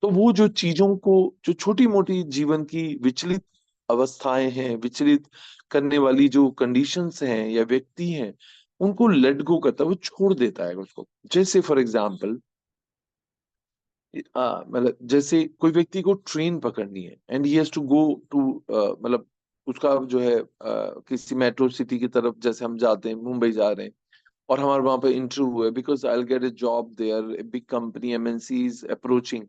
तो वो जो चीजों को, जो छोटी मोटी जीवन की विचलित अवस्थाएं हैं, विचलित करने वाली जो कंडीशंस हैं या व्यक्ति हैं, उनको लेट गो करता है, वो छोड़ देता है उसको। जैसे फॉर एग्जाम्पल, मतलब जैसे कोई व्यक्ति को ट्रेन पकड़नी है and he has to go to, मतलब उसका जो है किसी मेट्रो सिटी की तरफ, जैसे हम जाते हैं, मुंबई जा रहे हैं और हमारे वहां पे इंटरव्यू है, because I will get a job there, big company MNC is approaching.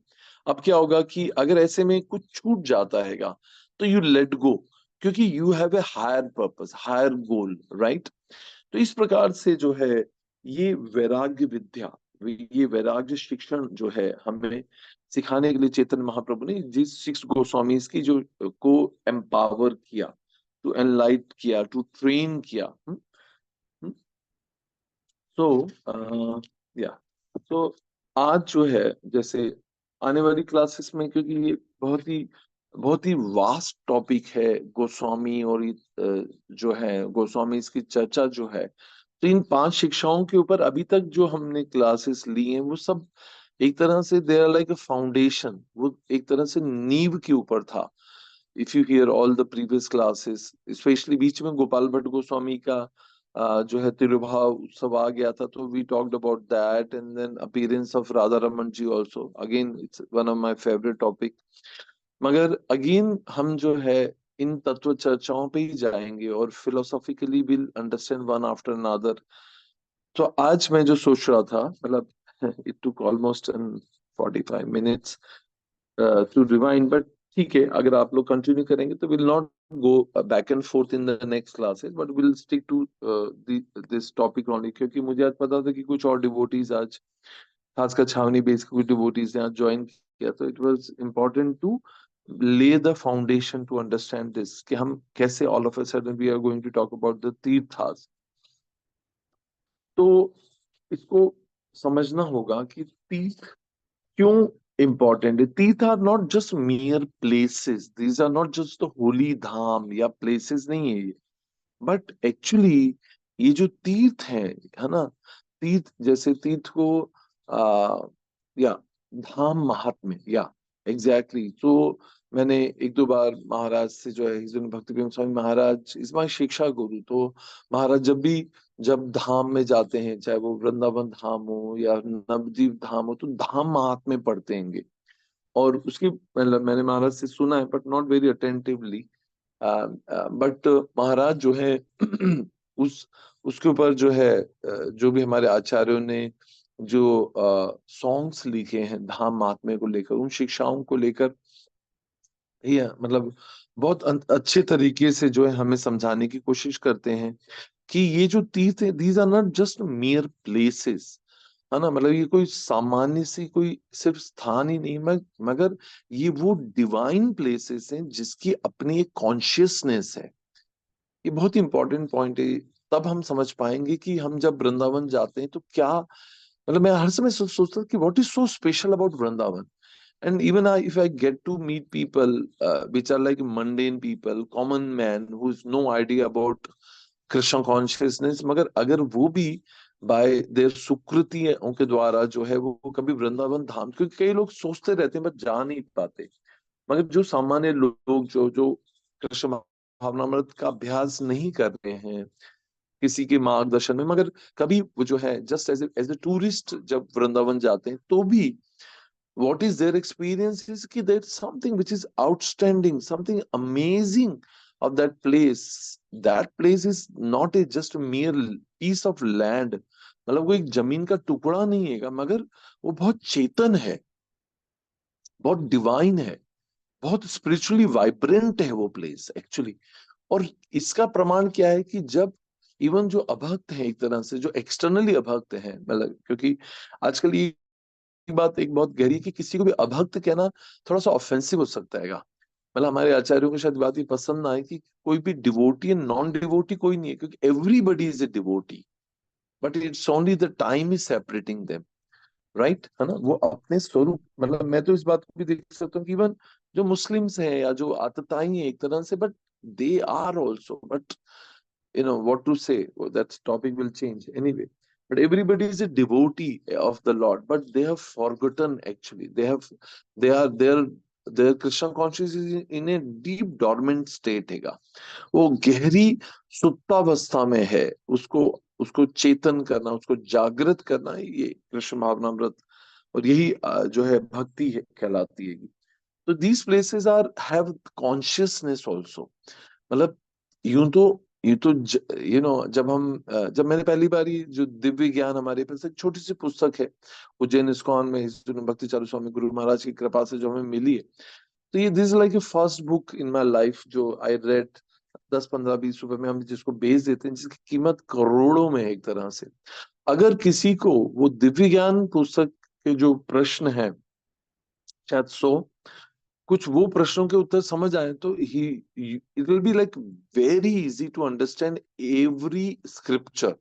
अब क्या होगा कि अगर ऐसे में कुछ छूट जाता हैगा तो यू लेट गो, क्योंकि you have a higher purpose, higher goal, right. तो इस प्रकार से जो है ये वैराग्य विद्या, ये वैराग्य शिक्षण जो है हमें सिखाने के लिए चैतन्य महाप्रभु ने जिस सिक्स गोस्वामीज की जो को एम्पावर किया, टू एनलाइट किया, टू ट्रेन किया। तो या तो आज जो है जैसे आने वाली क्लासेस में, क्योंकि ये बहुत ही वास्ट टॉपिक है गोस्वामी, और ये जो है गोस्वामी इसकी चर्चा जो है, तो इन पांच शिक्षाओं के ऊपर अभी तक जो हमने क्लासेस ली हैं वो सब एक तरह से they are like a foundation, वो एक तरह से नींव के ऊपर था। If you hear all the previous classes, specially बीच में गोपाल भट्ट गोस्वामी का जो है तिरुभाव उत्सव आ गया था, तो we talked about that, and then appearance of Radha Raman ji also, again it's one of my favourite topic. मगर अगेन हम जो है इन तत्व चर्चाओं पे ही जाएंगे और philosophically will understand one after another. तो आज मैं जो सोच रहा था, मतलब it took almost 45 minutes to rewind, but ठीक है, अगर आप लोग कंटिन्यू करेंगे तो will not go back and forth in the next classes, but will stick to this topic only, क्योंकि मुझे आज पता था कि कुछ और डिवोटीज आज, खासकर छावनी बेस के कुछ डिवोटीज ने आज ज्वाइन किया, तो it was important to lay the foundation to understand this, कि हम कैसे all of a sudden we are going to talk about the तीर्थास। तो इसको समझना होगा कि तीर्थ क्यों इंपॉर्टेंट है। तीर्थ are not just mere places, these are not just the holy dham या प्लेसेस नहीं है ये, बट एक्चुअली ये जो तीर्थ है ना, तीर्थ जैसे तीर्थ को आ, या धाम महात्म्य, या एग्जैक्टली तो मैंने एक दो बार महाराज से जो है हिजन भक्ति प्रेम स्वामी महाराज इस बार शिक्षा गुरु, तो महाराज जब धाम में जाते हैं, चाहे वो वृंदावन धाम हो या नवदीप धाम हो, तो धाम महात्म्य पढ़ते हैं। और उसकी मतलब मैंने महाराज से सुना है but not very attentively, but Maharaj जो है उस उसके ऊपर जो है जो भी हमारे आचार्यों ने जो सॉन्ग्स लिखे हैं धाम महात्म्य को लेकर, उन शिक्षाओं को लेकर ही मतलब बहुत अच्छे तरीके से जो है हमें समझाने की कोशिश करते हैं कि ये जो तीर्थ है, these are not just mere places, है ना। मतलब ये कोई सामान्य सी कोई सिर्फ स्थान ही नहीं, मगर ये वो डिवाइन प्लेसेस हैं जिसकी अपनी एक कॉन्शियसनेस है। ये बहुत ही इंपॉर्टेंट पॉइंट है। तब हम समझ पाएंगे कि हम जब वृंदावन जाते हैं तो क्या मतलब मैं हर समय सोचता कि what is so special about Vrindavan. And even if I get to meet people which are like mundane people, common man who's no idea about Krishna consciousness, मगर अगर वो भी by their सुकृतियों के द्वारा जो है वो कभी वृंदावन धाम, क्योंकि कई लोग सोचते रहते हैं बट जा नहीं पाते, मगर जो सामान्य लोग जो जो कृष्ण भावनामृत का अभ्यास नहीं कर रहे हैं किसी के मार्गदर्शन में, मगर कभी वो जो है जस्ट एज ए टूरिस्ट जब वृंदावन जाते हैं तो भी what is their experience is कि there's something which is outstanding, something amazing of that place. That place is not a just a mere piece of land. मतलब वो एक जमीन का टुकड़ा नहीं है मगर वो बहुत चेतन है, बहुत डिवाइन है, बहुत स्पिरिचुअली वाइब्रेंट है वो प्लेस एक्चुअली. और इसका प्रमाण क्या है कि जब इवन जो अभक्त हैं, एक तरह से जो एक्सटर्नली अभक्त हैं, मतलब क्योंकि आजकल ये बात एक बहुत गहरी कि किसी को भी अभक्त कहना थोड़ा सा ऑफेंसिव हो सकता है. मतलब हमारे आचार्यों को शायद बात ये पसंद ना आए कि कोई भी डिवोटी एंड नॉन डिवोटी कोई नहीं है, क्योंकि everybody is a devotee, but it's only the time is separating them, right है ना. वो अपने स्वरूप, मतलब मैं तो इस बात को भी देख सकता हूँ कि इवन जो मुस्लिम्स हैं या जो आतताई हैं एक तरह से, but they are also, but what to say, that topic will change anyway. But everybody is a devotee of the Lord, but they have forgotten actually. Their Krishna consciousness is in a deep dormant state है. वो गहरी सुप्तावस्था में है. उसको उसको चेतन करना, उसको जागृत करना, ये कृष्ण भावनामृत और यही जो है भक्ति है, कहलाती है. तो these places are have consciousness also. मतलब यूं तो जब मैंने पहली बार ये जो दिव्य ज्ञान, हमारे पास एक छोटी सी पुस्तक है उज्जैन इस्कॉन में हिस्टोरी भक्ति चारू स्वामी गुरु महाराज की कृपा से जो हमें मिली है, तो ये this like a first book in my life जो आई रेड. 10 15 20 रुपए में हम जिसको बेच देते हैं, जिसकी कीमत करोड़ों में है एक तरह से. अगर किसी को वो दिव्य ज्ञान पुस्तक के जो प्रश्न है, शायद 100 कुछ वो प्रश्नों के उत्तर समझ आए, तो ही it will be like very easy to understand every scripture.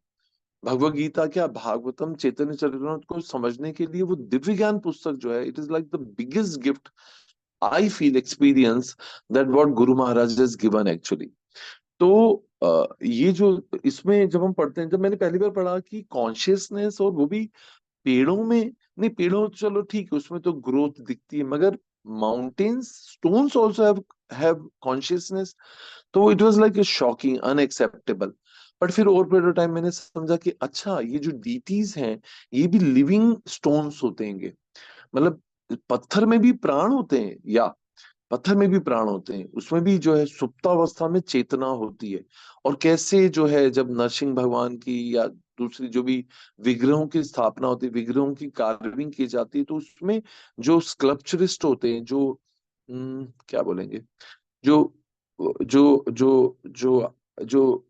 Bhagavad Gita क्या, भागवतम, चैतन्य चरितामृत को समझने के लिए वो दिव्य ज्ञान पुस्तक जो है, it is like the biggest gift I feel experience that what Guru Maharaj has given actually. तो ये जो इसमें जब हम पढ़ते हैं, जब मैंने पहली बार पढ़ा कि कॉन्शियसनेस, और वो भी पेड़ों में, नहीं पेड़ों तो चलो ठीक है उसमें तो ग्रोथ दिखती है, मगर mountains, stones also have consciousness. तो it was like a shocking, unacceptable. But फिर ओवर पीरियड ऑफ टाइम मैंने समझा कि अच्छा, ये जो डीटीज हैं ये भी लिविंग स्टोन्स होते हैं. मतलब पत्थर में भी प्राण होते हैं, या पत्थर में भी प्राण होते हैं, उसमें भी जो है सुप्तावस्था में चेतना होती है. और कैसे जो है जब नरसिंह भगवान की या दूसरी जो भी विग्रहों की स्थापना होती है, विग्रहों की कार्विंग की जाती है, तो उसमें जो स्कल्पचरिस्ट होते हैं, जो क्या बोलेंगे, जो जो जो जो जो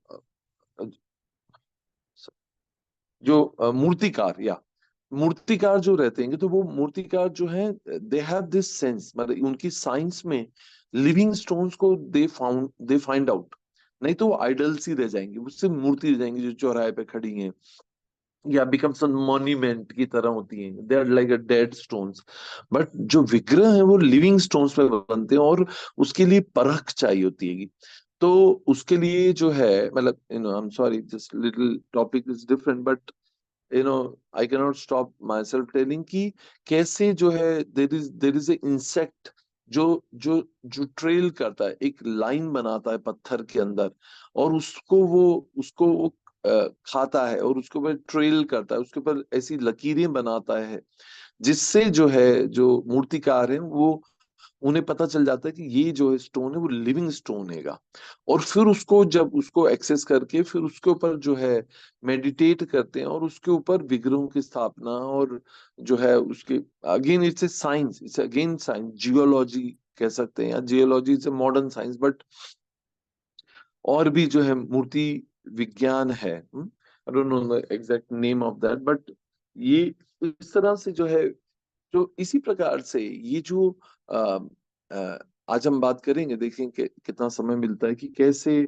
जो मूर्तिकार, या मूर्तिकार जो रहते हैं, तो वो मूर्तिकार जो है दे हैव दिस सेंस, मतलब उनकी साइंस में लिविंग स्टोन्स को दे फाइंड आउट. नहीं तो वो आइडल्स ही रह जाएंगे, उससे मूर्ति रह जाएंगी जो चौराहे पे खड़ी हैं, या बिकम सम मॉन्यूमेंट की तरह होती हैं, they are like a dead stones. But जो विग्रह है वो लिविंग स्टोन्स पे बनते हैं, और उसके लिए परख चाहिए होती है. तो उसके लिए जो है, मतलब I am sorry, just little topic is different, but I can not stop my self telling कि कैसे जो है देर इज ए इंसेक्ट जो जो जो ट्रेल करता है, एक लाइन बनाता है पत्थर के अंदर, और उसको वो खाता है, और उसके ऊपर ट्रेल करता है, उसके ऊपर ऐसी लकीरें बनाता है, जिससे जो है जो मूर्तिकार है वो, उन्हें पता चल जाता है कि ये जो है स्टोन है वो लिविंग स्टोन हैगा. और फिर उसको जब उसको एक्सेस करके फिर उसके ऊपर जो है मेडिटेट करते हैं, और उसके ऊपर विग्रहों की स्थापना, और जो है उसके again it's a science, it's again science, geology कह सकते हैं, या geology is a modern science, but और भी जो है मूर्ति विज्ञान है. I don't know the exact name of that, but ये इस तरह से जो है, जो इसी प्रकार से ये जो आ, आ, आज हम बात करेंगे, देखें कि कितना समय मिलता है कि कैसे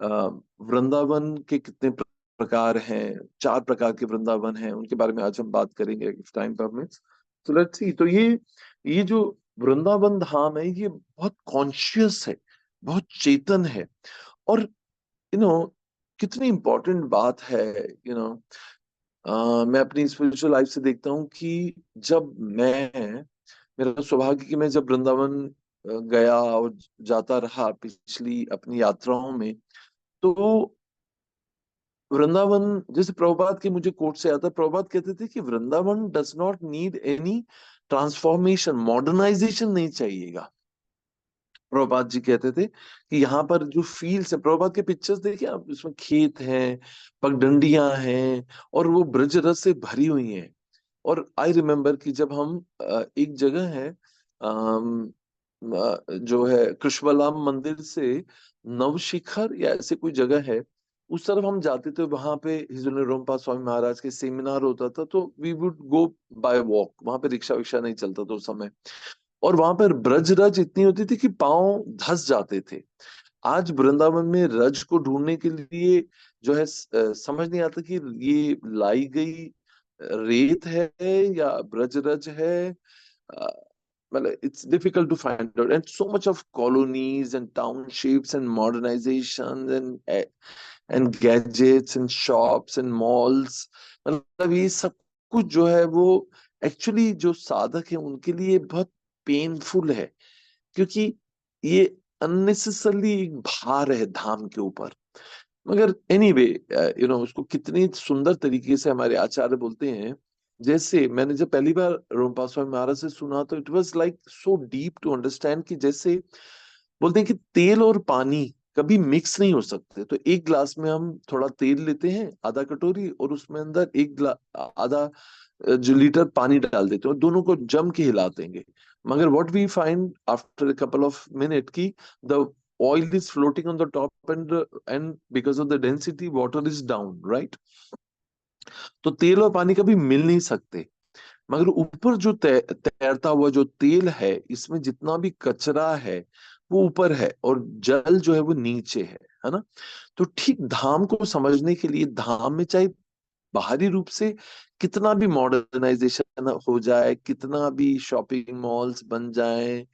वृंदावन के कितने प्रकार हैं, 4 प्रकार के वृंदावन हैं, उनके बारे में आज हम बात करेंगे इफ टाइम परमिट्स। तो लेट्स सी। तो ये जो वृंदावन धाम है, ये बहुत कॉन्शियस है, बहुत चेतन है। और कितनी इंपॉर्टेंट बात है। यू नो मैं अपनी स्पिरिचुअल लाइफ से देखता हूँ कि जब मेरा सौभाग्य कि मैं जब वृंदावन गया और जाता रहा पिछली अपनी यात्राओं में, तो वृंदावन, जैसे प्रभुपाद के मुझे कोट से आता, प्रभुपाद कहते थे कि Vrindavan does not need any transformation, modernization नहीं चाहिएगा। प्रभुपाद जी कहते थे कि यहाँ पर जो फील्ड्स है, प्रभुपाद के पिक्चर्स देखिए आप, उसमें खेत हैं, पगडंडियां हैं, और वो ब्रज रस से भरी हुई हैं। और आई रिमेम्बर कि जब हम एक जगह है, जो है कृष्णबलाम मंदिर से नवशिखर या ऐसे कोई जगह है, उस तरफ हम जाते थे। वहां पे हिज रोमपा स्वामी महाराज के सेमिनार होता था, तो we would go by walk. वहां पे रिक्शा विक्शा नहीं चलता था उस समय। और वहां पर ब्रज रज इतनी होती थी कि पांव धस जाते थे। आज वृंदावन में रज को ढूंढने के लिए जो है समझ नहीं आता कि ये लाई गई रेत है या ब्रज रज है। मतलब it's difficult to find out, and so much of colonies and townships and modernization and gadgets and shops and malls, मतलब ये सब कुछ जो है वो एक्चुअली जो साधक है उनके लिए बहुत पेनफुल है, क्योंकि ये अननेसेसरली एक भार है धाम के ऊपर। मगर एनीवे, उसको कितनी सुंदर तरीके से हमारे आचार्य बोलते हैं। जैसे मैंने जब पहली बार रोमपा स्वामी महाराज से सुना, तो it was like so deep to understand कि जैसे बोलते हैं कि तेल और पानी कभी मिक्स नहीं हो सकते। तो एक ग्लास में हम थोड़ा तेल लेते हैं, आधा कटोरी, और उसमें अंदर आधा जो लीटर पानी डाल देते हैं, और दोनों को जम के हिला देंगे। मगर what we find after a couple of minute की the oil is floating on the top, and because of the density water is down, right? तो तेल और पानी कभी मिल नहीं सकते। मगर ऊपर जो तैरता हुआ जो तेल है, इसमें जितना भी कचरा है वो ऊपर है, और जल जो है वो नीचे है ना? तो ठीक धाम को समझने के लिए, धाम में चाहे बाहरी रूप से कितना भी मॉडर्नाइजेशन हो जाए, कितना भी शॉपिंग मॉल्स बन जाएं,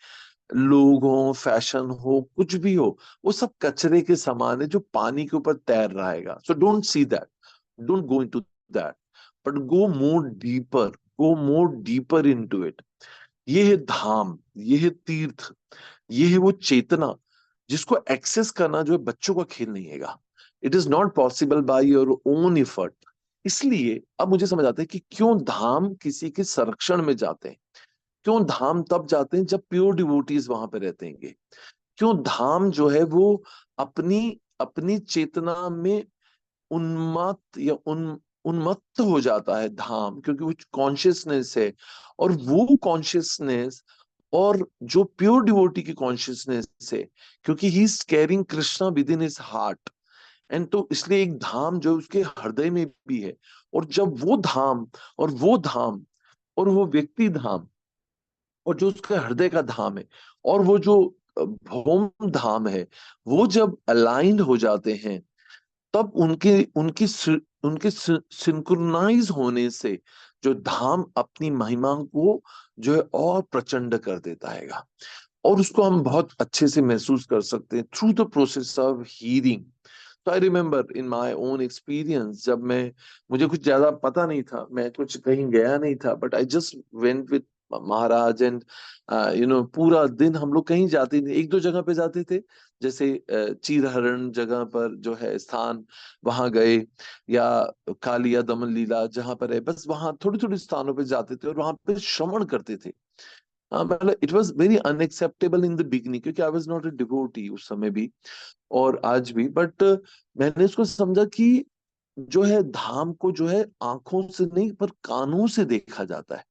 लोग हो, फैशन हो, कुछ भी हो, वो सब कचरे के समान है जो पानी के ऊपर तैर रहेगा। So don't see that, don't go into that, but go more deeper into it. ये है धाम, ये है तीर्थ, ये है वो चेतना जिसको एक्सेस करना जो है बच्चों का खेल नहीं है। It is not possible by your own effort. इसलिए अब मुझे समझ आता है कि क्यों धाम किसी के संरक्षण में जाते हैं, क्यों धाम तब जाते हैं जब प्योर डिवोटीज वहां पे रहते हैं। क्यों धाम जो है वो अपनी अपनी चेतना में उन्मत्त या उन्मत्त हो जाता है धाम, क्योंकि वो कॉन्शियसनेस है। और वो कॉन्शियसनेस और जो प्योर डिवोटी की कॉन्शियसनेस है, क्योंकि he is carrying Krishna with in his heart. And तो इसलिए एक धाम जो उसके हृदय में भी है। और जब वो धाम और वो व्यक्ति धाम, और जो उसके हृदय का धाम है, और वो जो भौम धाम है, वो जब अलाइंड हो जाते हैं, तब उनके सिंक्रोनाइज होने से जो धाम अपनी महिमा को जो है और प्रचंड कर देता है। और उसको हम बहुत अच्छे से महसूस कर सकते हैं through the process of hearing. तो I remember in my own experience, जब मुझे कुछ ज्यादा पता नहीं था, मैं कुछ कहीं गया नहीं था, but I just went with Maharaj. And पूरा दिन हम लोग कहीं जाते थे, एक दो जगह पे जाते थे, जैसे चीरहरण जगह पर जो है स्थान, वहां गए, या कालिया दमन लीला जहां पर है, बस वहां थोड़ी थोड़ी स्थानों पे जाते थे और वहां पे श्रवण करते थे। मतलब it was very unacceptable in the beginning, क्योंकि I was not a devotee उस समय भी और आज भी। बट मैंने इसको समझा कि जो है धाम को जो है आंखों से नहीं पर कानों से देखा जाता है,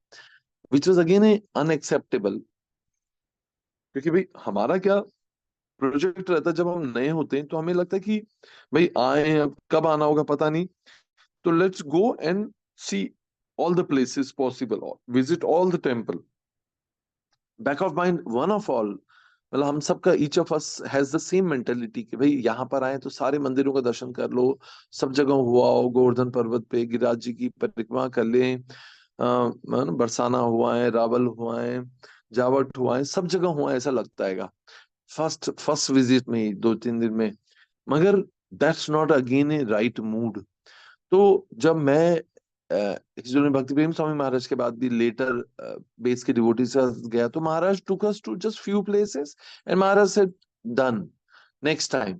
which was again A unacceptable. क्योंकि भाई हमारा क्या प्रोजेक्ट रहता है, जब हम नए होते हैं तो हमें लगता है कि भाई आए हैं, अब कब आना होगा पता नहीं, तो let's go and see all the places possible, or visit all the temple. Back of mind, one of all मतलब हम सबका, each of us has the same mentality कि भाई यहाँ पर आए तो सारे मंदिरों का दर्शन कर लो, सब जगह हुआ हो, गोवर्धन पर्वत पे गिरिराज जी की परिक्रमा कर लें, बरसाना हुआ है, रावल हुआ है, जावट हुआ है, सब जगह हुआ है, ऐसा लगता है फर्स्ट फर्स्ट विजिट में ही 2-3 दिन में। मगर that's not again A right mood. तो जब मैं एक्चुअली भक्ति प्रेम स्वामी महाराज के बाद भी लेटर बेस के डिवोटी से गया, तो Maharaj took us to just few places and Maharaj said done, next time.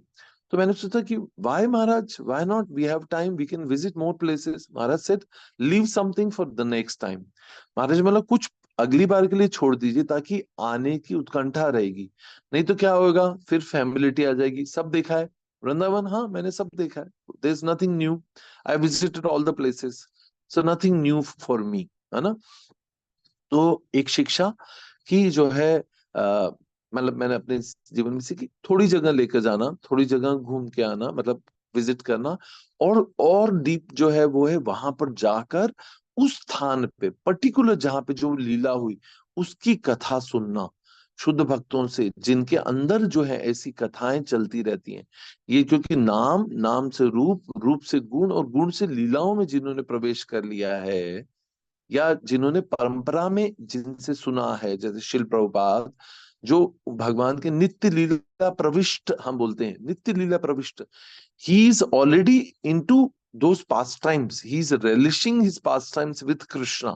तो मैंने सोचा कि why Maharaj, why not, we have time, we can visit more places. Maharaj said leave something for the next time. Maharaj मतलब कुछ अगली बार के लिए छोड़ दीजिए, ताकि आने की उत्कंठा रहेगी, नहीं तो क्या होगा, फिर फैमिलिटी आ जाएगी। सब देखा है वृंदावन, हाँ मैंने सब देखा है, there is nothing new, I visited all the places, so nothing new for me, है ना। तो एक शिक्षा की जो है मतलब मैंने अपने जीवन में सीखी, थोड़ी जगह लेकर जाना, थोड़ी जगह घूम के आना, मतलब विजिट करना, और डीप जो है वो है वहां पर जाकर उस स्थान पे पर्टिकुलर जहां पे जो लीला हुई उसकी कथा सुनना, शुद्ध भक्तों से जिनके अंदर जो है ऐसी कथाएं चलती रहती हैं। ये क्योंकि नाम, नाम से रूप, रूप से गुण, और गुण से लीलाओं में जिन्होंने प्रवेश कर लिया है, या जिन्होंने परंपरा में जिनसे सुना है, जैसे शिल प्रभुपाद, जो भगवान के नित्य लीला प्रविष्ट, हम बोलते हैं नित्य लीला प्रविष्ट, he is already into those pastimes, he is relishing his pastimes with Krishna,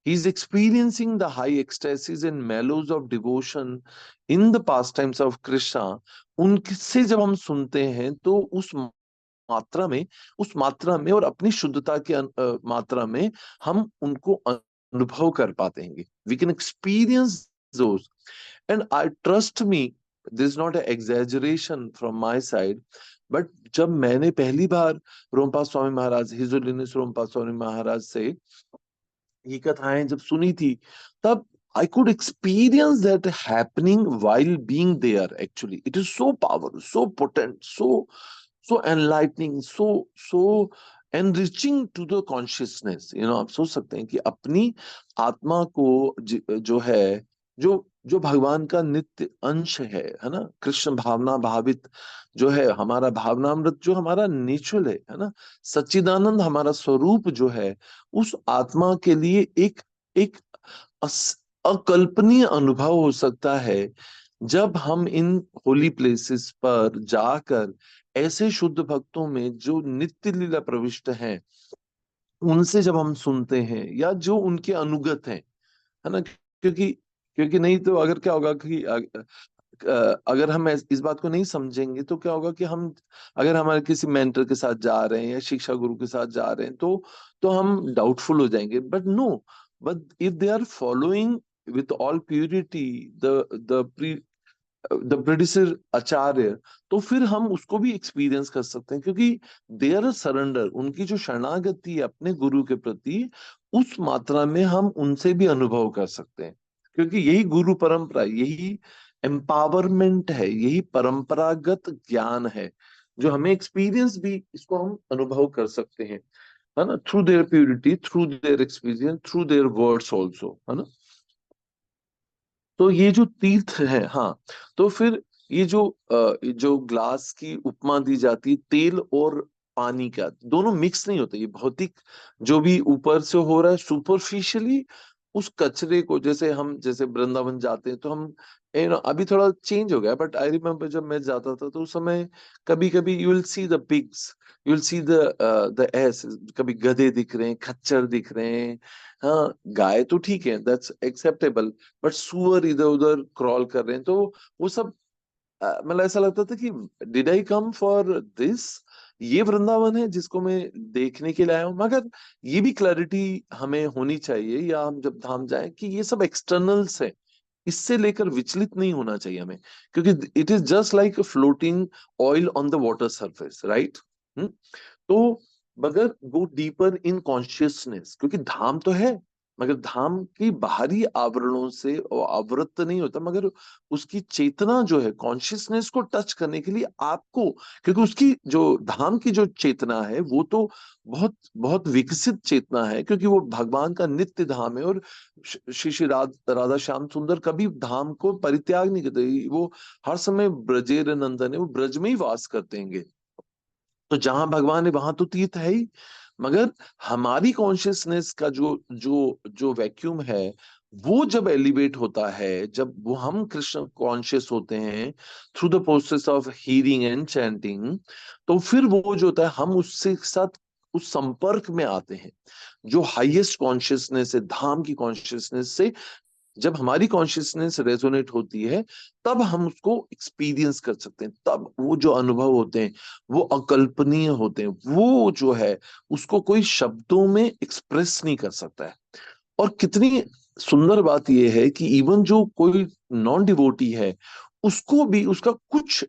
he is experiencing the high ecstasies and mellows of devotion in the pastimes of Krishna। उनसे जब हम सुनते हैं तो मात्रा में उस मात्रा में और अपनी शुद्धता की मात्रा में हम उनको अनुभव कर पाते हैं। We can experience those, and I trust me, this is not a exaggeration from my side, but जब मैंने पहली बार रोमपाल स्वामी महाराज, हिज होलीनेस रोमपाल स्वामी महाराज से ये कथाएं जब सुनी थी, तब I could experience that happening while being there actually. It is so powerful, so potent, so enlightening, so enriching to the consciousness, you know। आप सोच सकते हैं कि अपनी आत्मा को जो है, जो जो भगवान का नित्य अंश है ना, कृष्ण भावना भावित जो है, हमारा भावनामृत जो हमारा नेचुरल है ना, सच्चिदानंद हमारा स्वरूप जो है, उस आत्मा के लिए एक एक अकल्पनीय अनुभव हो सकता है जब हम इन होली प्लेसेस पर जाकर ऐसे शुद्ध भक्तों में जो नित्य लीला प्रविष्ट हैं उनसे जब हम सुनते हैं, या जो उनके अनुगत हैं, है ना। क्योंकि क्योंकि नहीं तो अगर क्या होगा कि अगर हम इस बात को नहीं समझेंगे तो क्या होगा कि हम, अगर हमारे किसी मेंटर के साथ जा रहे हैं या शिक्षा गुरु के साथ जा रहे हैं तो हम डाउटफुल हो जाएंगे। But no, but if they are following with all purity the predecessor acharya, तो फिर हम उसको भी एक्सपीरियंस कर सकते हैं, क्योंकि देयर सरेंडर, उनकी जो शरणागति है अपने गुरु के प्रति, उस मात्रा में हम उनसे भी अनुभव कर सकते हैं। क्योंकि यही गुरु परंपरा, यही एम्पावरमेंट है, यही परंपरागत ज्ञान है जो हमें एक्सपीरियंस भी, इसको हम अनुभव कर सकते हैं, है ना, through their purity, through their experience, through their words also, है ना। तो ये जो तीर्थ है, हाँ, तो फिर ये जो ग्लास की उपमा दी जाती है, तेल और पानी का, दोनों मिक्स नहीं होते। ये भौतिक जो भी ऊपर से हो रहा है सुपरफिशियली, उस कचरे को, जैसे हम जैसे वृंदावन जाते हैं तो हम अभी थोड़ा चेंज हो गया, बट आई रिमेम्बर जब मैं जाता था तो उस समय कभी कभी you will see the pigs, you will see the S, कभी गधे दिख रहे हैं, खच्चर दिख रहे हैं, हाँ गाय तो ठीक है, दैट्स एक्सेप्टेबल, बट सुअर इधर उधर क्रॉल कर रहे हैं, तो वो सब मतलब ऐसा लगता था कि did I come for this, ये वृंदावन है जिसको मैं देखने के लिए आया हूँ। मगर ये भी क्लैरिटी हमें होनी चाहिए, या हम जब धाम जाएं, कि ये सब एक्सटर्नल्स है, इससे लेकर विचलित नहीं होना चाहिए हमें, क्योंकि it is just like floating oil on the water surface, right. तो मगर गो डीपर इन कॉन्शियसनेस, क्योंकि धाम तो है, मगर धाम की बाहरी आवरणों से वो आवृत नहीं होता, मगर उसकी चेतना जो है कॉन्शियसनेस को टच करने के लिए आपको, क्योंकि उसकी जो धाम की जो चेतना है वो तो बहुत बहुत विकसित चेतना है, क्योंकि वो भगवान का नित्य धाम है। और श्री श्री राधा श्याम सुंदर कभी धाम को परित्याग नहीं करते, वो हर समय ब्रजेर नंदन है, वो ब्रज में ही वास करते हैं। तो जहां भगवान है वहां तो तीर्थ है ही, मगर हमारी कॉन्शियसनेस का जो जो जो वैक्यूम है वो जब एलिवेट होता है, जब वो हम कृष्ण कॉन्शियस होते हैं through the process of hearing and chanting, तो फिर वो जो होता है हम उससे साथ उस संपर्क में आते हैं। जो हाईएस्ट कॉन्शियसनेस है धाम की कॉन्शियसनेस से, जब हमारी कॉन्शियसनेस रेजोनेट होती है तब हम उसको एक्सपीरियंस कर सकते हैं। तब वो जो अनुभव होते हैं वो अकल्पनीय होते हैं, वो जो है उसको कोई शब्दों में एक्सप्रेस नहीं कर सकता है। और कितनी सुंदर बात यह है कि इवन जो कोई नॉन डिवोटी है उसको भी उसका कुछ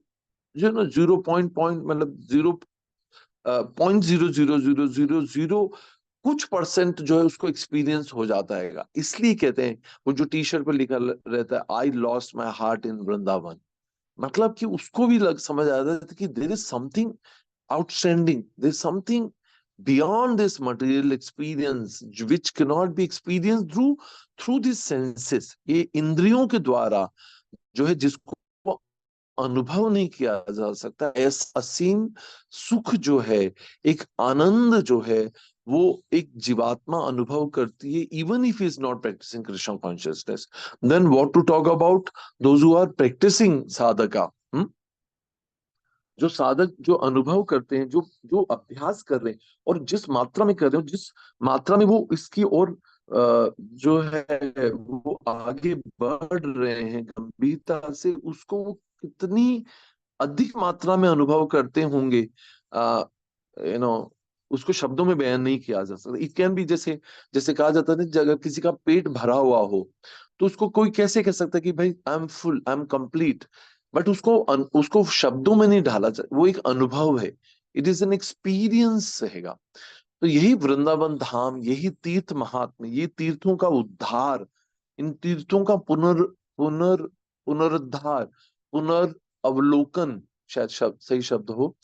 जो ना जीरो पॉइंट पॉइंट मतलब 0.00000 कुछ परसेंट जो है उसको एक्सपीरियंस हो जाता है। इसलिए कहते हैं वो जो टी शर्ट पर लिखा रहता है, I lost my heart in Vrindavan, मतलब कि उसको भी समझ आता है कि there is something outstanding, there is something beyond this material experience which can not be experience through through this senses, ये इंद्रियों के द्वारा जो है जिसको अनुभव नहीं किया जा सकता। ऐसा असीम सुख जो है, एक आनंद जो है, वो एक जीवात्मा अनुभव करती है, even if is not practicing Krishna consciousness. Then what to talk about those who are practicing sadhaka. जो साधक जो अनुभव करते हैं, जो जो अभ्यास कर रहे हैं, और जिस मात्रा में कर रहे हो, जिस मात्रा में वो इसकी और जो है वो आगे बढ़ रहे हैं गंभीरता से, उसको वो कितनी अधिक मात्रा में अनुभव करते होंगे, यू नो उसको शब्दों में बयान नहीं किया जा सकता। इट कैन बी, जैसे जैसे कहा जाता है ना, अगर किसी का पेट भरा हुआ हो तो उसको कोई कैसे कह सकता है कि भाई I am full, I am complete, but उसको उसको शब्दों में नहीं ढाला जाए, वो एक अनुभव है, इट इज एन एक्सपीरियंस रहेगा। तो यही वृंदावन धाम, यही तीर्थ महात्म्य, ये तीर्थों का उद्धार, इन तीर्थों का पुनर पुनरुद्धार, पुनर्अवलोकन, शायद शब्द सही शब्द हो।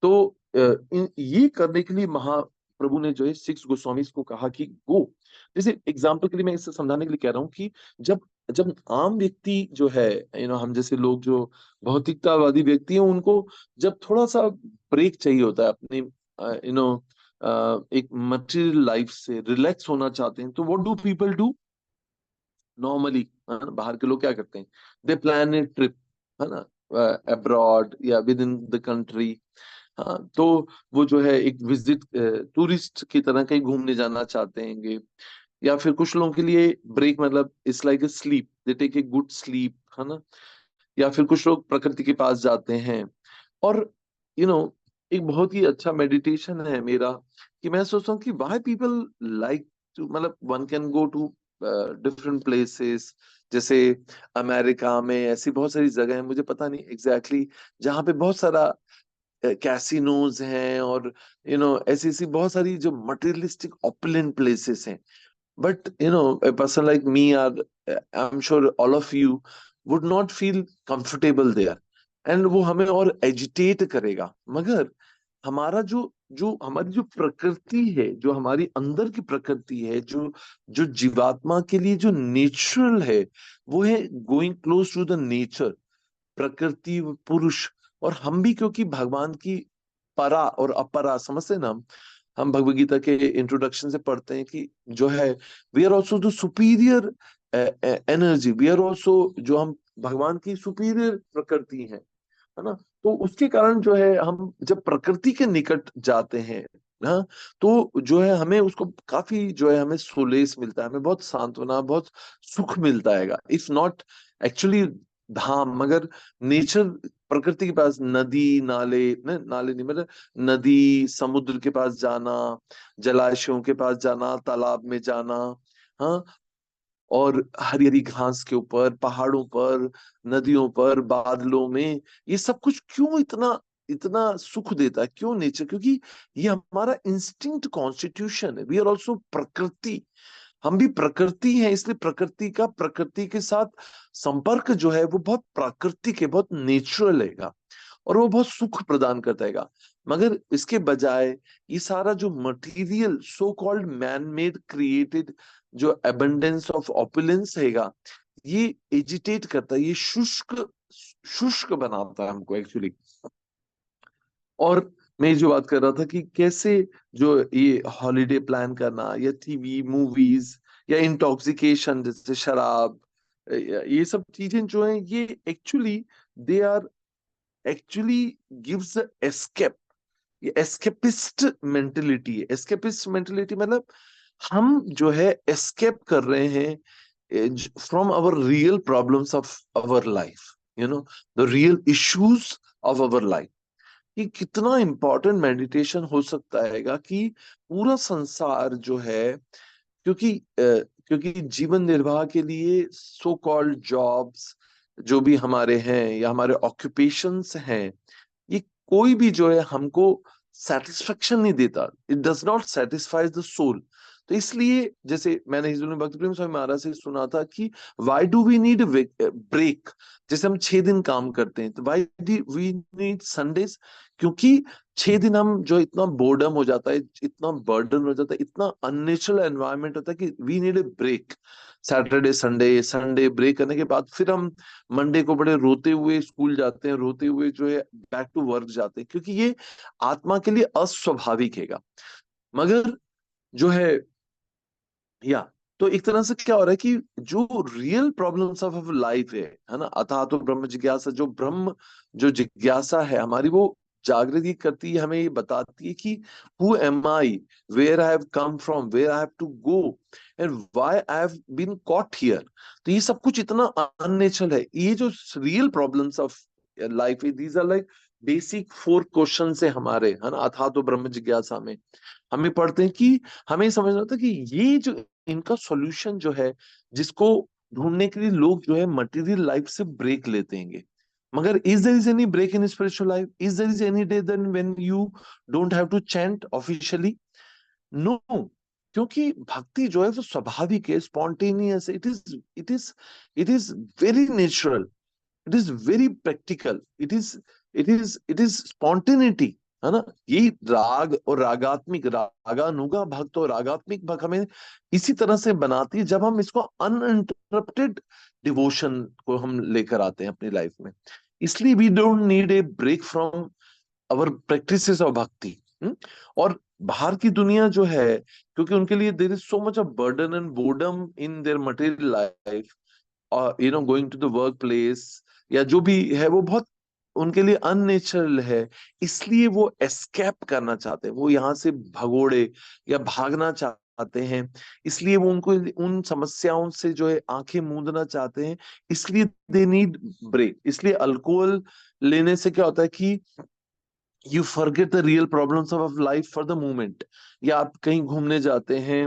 तो ये करने के लिए महाप्रभु ने जो है सिक्स गोस्वामीज को कहा कि गो। जैसे एग्जाम्पल के लिए मैं इसे समझाने के लिए कह रहा हूँ कि जब जब आम व्यक्ति जो है, हम जैसे लोग जो भौतिकतावादी व्यक्ति हैं, उनको जब थोड़ा सा ब्रेक चाहिए होता है अपने एक मटेरियल लाइफ से रिलैक्स होना चाहते हैं, तो what do people do normally? बाहर के लोग क्या करते हैं? दे प्लान ए ट्रिप, है ना, अब्रॉड या विद इन द कंट्री। हाँ, तो वो जो है एक विजिट टूरिस्ट की तरह कहीं घूमने जाना चाहते हैं। या फिर कुछ लोगों के लिए ब्रेक मतलब it's like a sleep, they take a good sleep, है ना। या फिर कुछ लोग प्रकृति के पास जाते हैं। और यू नो एक बहुत ही अच्छा मेडिटेशन है मेरा कि मैं सोचता हूँ कि व्हाई पीपल लाइक टू, मतलब one can go to different places. जैसे अमेरिका में ऐसी बहुत सारी जगह है, मुझे पता नहीं एग्जैक्टली exactly, जहाँ पे बहुत सारा कैसीनोज हैं, और ऐसी ऐसी बहुत सारी जो मटेरियलिस्टिक ऑपुलेंट प्लेसेस हैं। But a person like me, or I'm sure all of you would not feel comfortable there, and वो हमें और एजिटेट करेगा। मगर हमारा जो जो हमारी जो प्रकृति है, जो हमारी अंदर की प्रकृति है, जो जो जीवात्मा के लिए जो नेचुरल है, वो है going close to the nature, प्रकृति, पुरुष। और हम भी क्योंकि भगवान की परा और अपरा समझते हैं ना, हम भगवत गीता के इंट्रोडक्शन से पढ़ते हैं कि जो है we are also the superior energy, we are also, जो हम भगवान की सुपीरियर प्रकृति है ना। तो उसके कारण जो है हम जब प्रकृति के निकट जाते हैं ना, तो जो है हमें उसको काफी जो है हमें सोलेस मिलता है, हमें बहुत सांत्वना, बहुत सुख मिलता है। इफ नॉट एक्चुअली धाम, मगर नेचर, प्रकृति के पास नदी नाले, नाले नहीं मतलब नदी समुद्र के पास जाना, जलाशयों के पास जाना, तालाब में जाना, हाँ, और हरी हरी घास के ऊपर, पहाड़ों पर, नदियों पर, बादलों में, ये सब कुछ क्यों इतना इतना सुख देता है? क्यों नेचर? क्योंकि ये हमारा इंस्टिंक्ट कॉन्स्टिट्यूशन है, वी आर ऑल्सो प्रकृति। हम भी प्रकृति हैं, इसलिए प्रकृति के साथ संपर्क जो है वो बहुत प्राकृतिक है, बहुत नेचुरल है, और वो बहुत सुख प्रदान करता है। मगर इसके बजाय ये सारा जो material so called man made created जो एबंडेंस ऑफ ऑपुलेंस हैगा, ये एजिटेट करता है, ये शुष्क शुष्क बनाता है हमको एक्चुअली। और मैं जो बात कर रहा था कि कैसे जो ये हॉलिडे प्लान करना या टीवी मूवीज या इंटॉक्सिकेशन जैसे शराब, ये सब चीजें जो हैं ये actually they are actually gives escape. ये एस्केपिस्ट मेंटेलिटी है। एस्केपिस्ट मेंटेलिटी मतलब हम जो है एस्केप कर रहे हैं from our real problems of our life, the real issues of our life. ये कितना इंपॉर्टेंट मेडिटेशन हो सकता है कि पूरा संसार जो है, क्योंकि जीवन निर्वाह के लिए सो कॉल्ड जॉब्स जो भी हमारे हैं या हमारे ऑक्यूपेशंस हैं, ये कोई भी जो है हमको सेटिस्फेक्शन नहीं देता। It does not satisfy the soul. तो इसलिए जैसे मैंने हिंदू में भक्ति प्रेम स्वामी महाराज से सुना था कि why do we need break. जैसे हम 6 दिन काम करते हैं तो व्हाई वी नीड संडेज, क्योंकि 6 दिन हम जो इतना बोर्डम हो जाता है, इतना बर्डन हो जाता है, इतना अननेचुरल एनवायरनमेंट होता है कि we need a break. Saturday Sunday Sunday break करने के बाद फिर हम मंडे को बड़े रोते हुए स्कूल जाते हैं, रोते हुए जो है बैक टू वर्क जाते हैं, क्योंकि ये आत्मा के लिए अस्वाभाविक हैगा। मगर जो है या तो एक तरह से क्या हो रहा है कि जो रियल प्रॉब्लम्स ऑफ लाइफ है ना, अतः तो ब्रह्म जिज्ञासा, जो ब्रह्म जो जिज्ञासा है हमारी, वो जागृति करती है, हमें ये बताती है कि who am I, where I have come from, where I have to go, and why I have been caught here. तो ये सब कुछ इतना अननेचुरल है। ये जो रियल प्रॉब्लम्स ऑफ लाइफ है, these are like basic 4 question है हमारे, है ना, अथा तो ब्रह्म जिज्ञासा में हमें पढ़ते हैं कि हमें समझना होता है कि ये जो इनका सॉल्यूशन जो है, जिसको ढूंढने के लिए लोग जो है मटेरियल लाइफ से ब्रेक लेते हैं। मगर is there is any break in spiritual life? Is there is any day then when you don't have to chant officially? No. क्योंकि भक्ति जो है वो स्वाभाविक है, spontaneous, it is very natural, it is very practical, it is spontaneity, है ना। यही राग और रागात्मिक, रागानुगा भक्त और रागात्मिक भक्त हमें इसी तरह से बनाती है जब हम इसको अनइंटरप्टेड डिवोशन को हम लेकर आते हैं अपनी लाइफ में। इसलिए we don't need a break from our practices of bhakti. और बाहर की दुनिया जो है, क्योंकि उनके लिए there is so much of burden and boredom in their material life, और going to the work place या जो भी है, वो बहुत उनके लिए अननेचुरल है। इसलिए वो एस्केप करना चाहते हैं, वो यहाँ से भगोड़े या भागना चाहते हैं। इसलिए वो उनको उन समस्याओं से जो है आंखें मूंदना चाहते हैं। इसलिए दे नीड ब्रेक। इसलिए अल्कोहल लेने से क्या होता है कि you forget the real problems of life for the moment. या आप कहीं घूमने जाते हैं,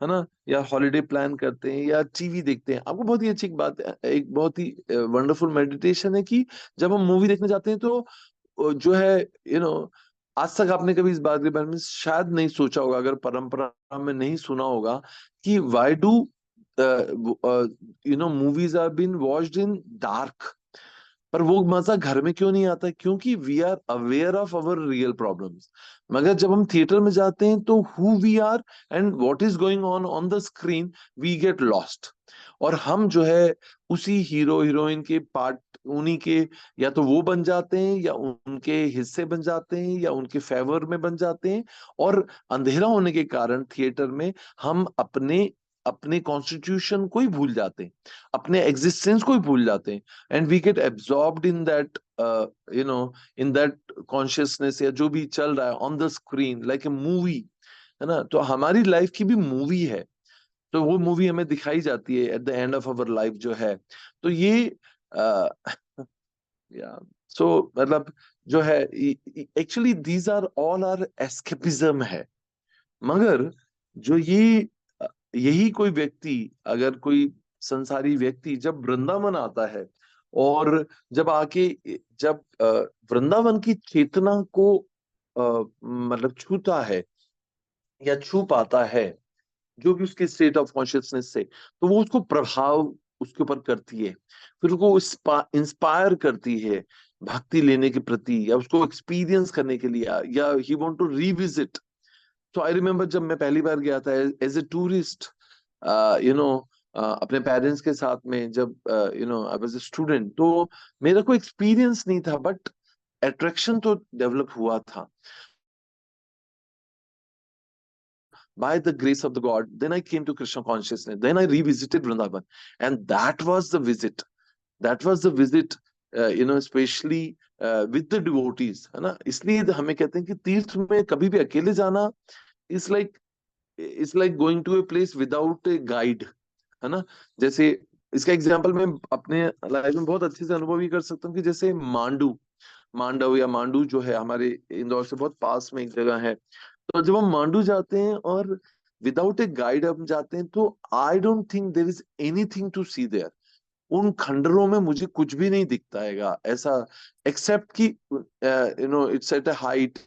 है ना, या हॉलिडे प्लान करते हैं या टीवी देखते हैं। आपको बहुत ही अच्छी बात है, एक बहुत ही वंडरफुल मेडिटेशन है कि जब हम मूवी देखने जाते हैं तो जो है आज तक आपने कभी इस बात के बारे में शायद नहीं सोचा होगा, अगर परंपरा में नहीं सुना होगा कि why do movies are been watched in dark. पर वो मजा घर में क्यों नहीं आता? क्योंकि we are aware of our real problems. मगर जब हम थिएटर में जाते हैं तो who we are and what is going on on the screen, we get lost. और हम जो है उसी हीरो हीरोइन के पार्ट, उन्हीं के, या तो वो बन जाते हैं या उनके हिस्से बन जाते हैं या उनके फेवर में बन जाते हैं। और अंधेरा होने के कारण थिएटर में हम अपने अपने कॉन्स्टिट्यूशन को ही भूल जाते हैं, अपने एग्जिस्टेंस को ही भूल जाते हैं। And we get absorbed in that in that consciousness, या जो भी चल रहा है on the screen like a movie, है ना। तो हमारी लाइफ की भी मूवी है, तो वो मूवी हमें दिखाई जाती है at the end of our life जो है। तो ये या सो मतलब जो है actually these are all are escapism है। मगर जो यही कोई व्यक्ति, अगर कोई संसारी व्यक्ति जब वृंदावन आता है और जब आके जब वृंदावन की चेतना को मतलब छूता है या छू पाता है, जो भी उसके स्टेट ऑफ कॉन्शियसनेस से, तो वो उसको प्रभाव उसके ऊपर करती है, फिर उसको इंस्पायर करती है भक्ति लेने के प्रति, या उसको एक्सपीरियंस करने के लिए, या ही वांट टू रिविजिट। तो आई रिमेम्बर जब मैं पहली बार गया था as a tourist, you know, अपने पेरेंट्स के साथ में, जब you know I was a student, तो मेरा कोई एक्सपीरियंस नहीं था, बट अट्रैक्शन तो डेवलप हुआ था by the grace of the God. Then I came to Krishna consciousness. Then I revisited Vrindavan, and that was the visit. That was the visit, you know, especially with the devotees, है ना? इसलिए हमें कहते हैं कि तीर्थ में कभी भी अकेले जाना is like going to a place without a guide, है ना? जैसे इसका एग्जांपल मैं अपने लाइफ में बहुत अच्छे से अनुभव भी कर सकता हूँ कि जैसे मांडव या मांडू जो है हमारे इंदौर से बहुत पास में एक जगह है। तो जब हम मांडू जाते हैं और विदाउट ए गाइड हम जाते हैं, तो I don't think there is anything to see there. उन खंडरों में मुझे कुछ भी नहीं दिखता है ऐसा, एक्सेप्ट कि you know it's at a height,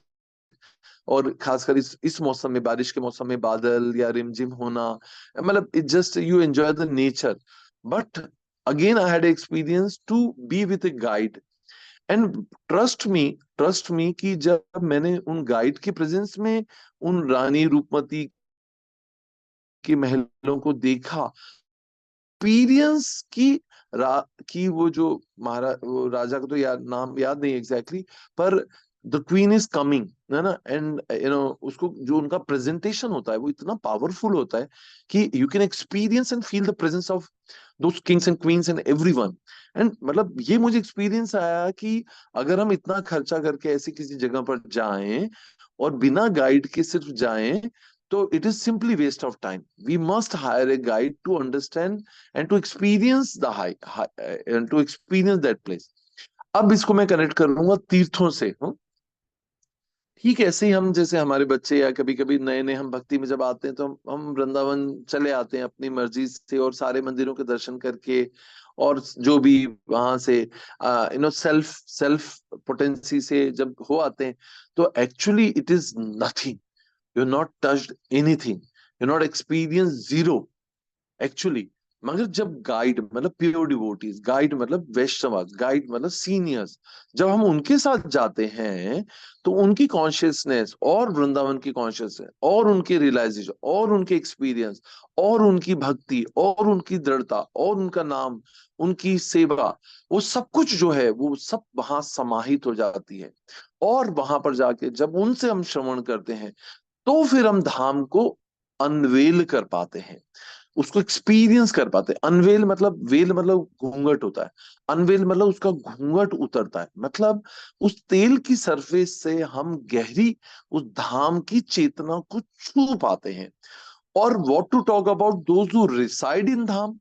और खासकर इस मौसम में, बारिश के मौसम में बादल या रिमझिम होना, मतलब it just you enjoy the nature. But again I had experience to be with a guide, and trust me कि जब मैंने उन गाइड के प्रेजेंस में उन रानी रूपमती के महलों को देखा, एक्सपीरियंस की वो जो वो राजा का तो नाम याद नहीं एग्जैक्टली, पर द क्वीन इज कमिंग, है ना, एंड यू नो उसको जो उनका प्रेजेंटेशन होता है वो इतना पावरफुल होता है कि you can experience and feel the presence of those Kings and queen's and everyone. And मतलब ये मुझे एक्सपीरियंस आया कि अगर हम इतना खर्चा करके ऐसी किसी जगह पर जाएं और बिना गाइड के सिर्फ जाएं, तो it is simply waste of time. We must hire a guide to understand and to experience the and to experience that place. अब इसको मैं कनेक्ट करूंगा तीर्थों से, हूँ ठीक है। ऐसे ही हम, जैसे हमारे बच्चे या कभी कभी नए नए हम भक्ति में जब आते हैं, तो हम वृंदावन चले आते हैं अपनी मर्जी से, और सारे मंदिरों के दर्शन करके, और जो भी वहां से you know self self potency से जब हो आते हैं, तो actually it is nothing. You're not touched anything. You're not experienced zero. Actually, मगर जब गाइड मतलब प्योर डिवोटीज, गाइड मतलब वैष्णव, गाइड मतलब सीनियर्स, जब हम उनके साथ जाते हैं, तो उनकी कॉन्शियसनेस और वृंदावन की कॉन्शियसनेस और उनके रियलाइजेशन और उनके एक्सपीरियंस और उनकी भक्ति और उनकी दृढ़ता और उनका नाम, उनकी सेवा, वो सब कुछ जो है वो सब वहां समाहित हो जाती है। और वहां पर जाके जब उनसे हम श्रवण करते हैं, तो फिर हम धाम को अनवेल कर पाते हैं, उसको एक्सपीरियंस कर पाते हैं। अनवेल मतलब, वेल मतलब घूंघट होता है, अनवेल मतलब उसका घूंघट उतरता है, मतलब उस तेल की सरफेस से हम गहरी उस धाम की चेतना को छू पाते हैं। और what to talk about those who reside in dham,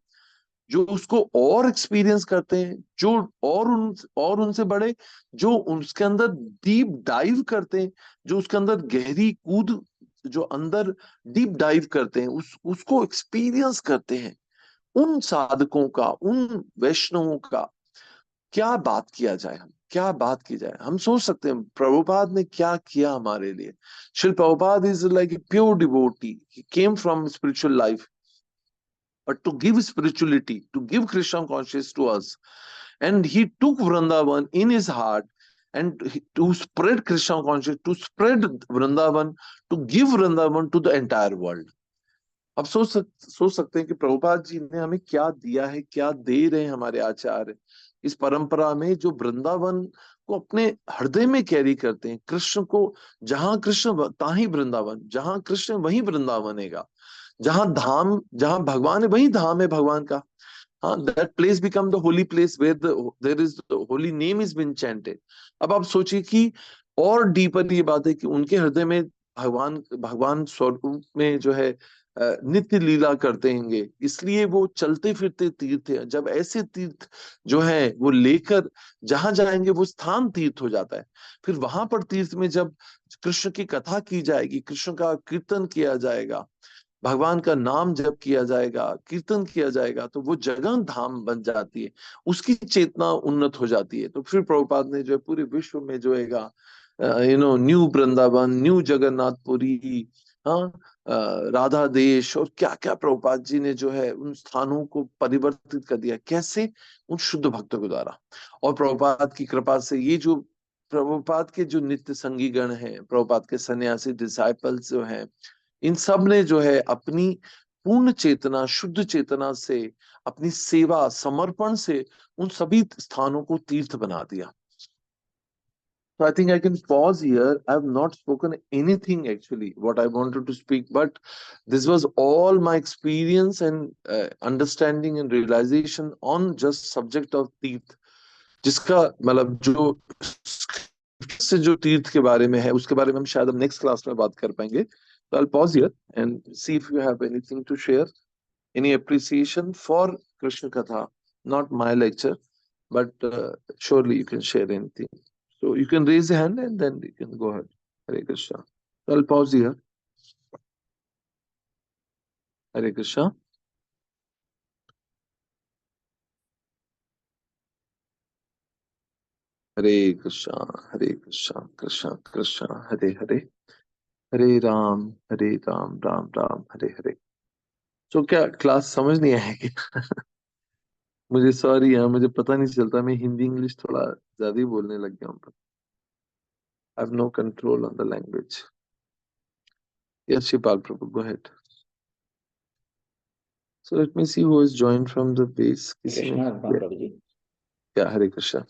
जो उसको और एक्सपीरियंस करते हैं, जो और उनसे बड़े, जो उसके अंदर डीप डाइव करते हैं, जो उसके अंदर गहरी कूद, जो अंदर डीप डाइव करते हैं, उसको एक्सपीरियंस करते हैं। उन साधकों का, उन वैष्णवों का क्या बात किया जाए, हम क्या बात की जाए। हम सोच सकते हैं प्रभुपाद ने क्या किया हमारे लिए। Shri Prabhupada is like a pure devotee, he came from spiritual life, but to give spirituality, to give Krishna consciousness to us. And he took Vrindavan in his heart, and to spread Krishna consciousness, to spread Vrindavan, to give Vrindavan to the entire world. अब सोच सकते हैं कि प्रभुपाद जी ने हमें क्या दिया है, क्या दे रहे हैं हमारे आचार्य इस परंपरा में, जो वृंदावन को अपने हृदय में कैरी करते हैं। कृष्ण को, जहां कृष्ण ताही वृंदावन, जहां कृष्ण वहीं वृंदावन है, जहां धाम, जहां भगवान है वहीं धाम है भगवान का। हाँ, that place become the holy place where there is holy name is been chanted. अब आप सोचिए कि और डीपर ये बात है कि उनके हृदय में भगवान भगवान स्वरूप में जो है नित्य लीला करते हैं, इसलिए वो चलते फिरते तीर्थ है। जब ऐसे तीर्थ जो है वो लेकर जहां जाएंगे वो स्थान तीर्थ हो जाता है। फिर वहां पर तीर्थ में जब कृष्ण की कथा की जाएगी, कृष्ण का कीर्तन किया जाएगा, भगवान का नाम जप किया जाएगा, कीर्तन किया जाएगा, तो वो जगह धाम बन जाती है, उसकी चेतना उन्नत हो जाती है। तो फिर प्रभुपाद ने जो है पूरे विश्व में जो है न्यू वृंदावन, न्यू जगन्नाथपुरी, हाँ, राधा देश और क्या क्या प्रभुपाद जी ने जो है उन स्थानों को परिवर्तित कर दिया, कैसे? उन शुद्ध भक्तों के द्वारा। और प्रभुपाद की कृपा से ये जो प्रभुपाद के जो नित्य संगी गण हैं, प्रभुपाद के सन्यासी डिसाइपल्स जो हैं, इन सब ने जो है अपनी पूर्ण चेतना, शुद्ध चेतना से, अपनी सेवा समर्पण से उन सभी स्थानों को तीर्थ बना दिया। So I think I can pause here. I have not spoken anything actually what I wanted to speak, but this was all my experience and understanding and realization on just subject of तीर्थ, जिसका मतलब जो से जो तीर्थ के बारे में है उसके बारे में हम शायद हम नेक्स्ट क्लास में बात कर पाएंगे. So I'll pause here and see if you have anything to share, any appreciation for Krishna Katha, not my lecture, but surely you can share anything. So you can raise your hand and then you can go ahead. Hare Krishna. So I'll pause here. Hare Krishna. Hare Krishna. Hare Krishna. Krishna Krishna. Hare Hare. Hare Ram. Hare Ram. Ram Ram. Hare Hare. So क्या class समझ नहीं आएगी? मुझे sorry है, मुझे पता नहीं चलता, मैं हिंदी इंग्लिश थोड़ा ज्यादा ही बोलने लग गया हूँ. I have no control on the language. Yes, Shipal Prabhu, go ahead. So let me see who has joined from the base. किसी ने कृष्णा प्रभु जी. क्या? हरे कृष्णा.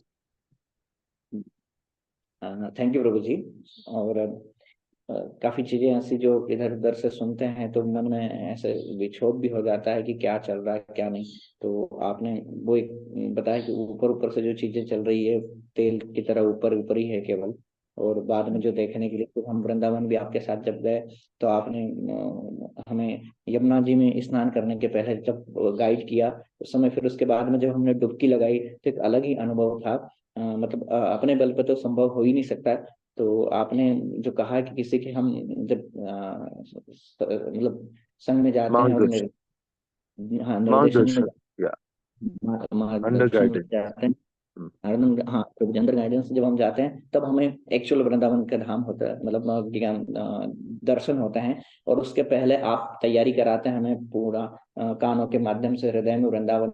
थैंक यू प्रभु जी. और काफी चीजें ऐसी जो इधर उधर से सुनते हैं तो मन में ऐसे विक्षोभ भी हो जाता है कि क्या चल रहा है क्या नहीं. तो आपने वो एक बताया कि ऊपर ऊपर से जो चीजें चल रही है तेल की तरह ऊपर ऊपर ही है केवल, और बाद में जो देखने के लिए तो हम वृंदावन भी आपके साथ जब गए तो आपने हमें यमुना जी में स्नान करने के पहले जब गाइड किया उस समय, फिर उसके बाद में जब हमने डुबकी लगाई तो एक अलग ही अनुभव था. मतलब अपने बल पर तो संभव हो ही नहीं सकता. तो आपने जो कहा कि किसी के हम जब मतलब संग में जाते हैं और निर्देशन में Under मार्गदर्शन में guidance. जाते हैं, हाँ तो अंडर गाइडेंस जब हम जाते हैं तब हमें एक्चुअल वृंदावन का धाम होता है, मतलब ज्ञान दर्शन होते हैं. और उसके पहले आप तैयारी कराते हैं हमें पूरा, कानों के माध्यम से हृदय में वृंदावन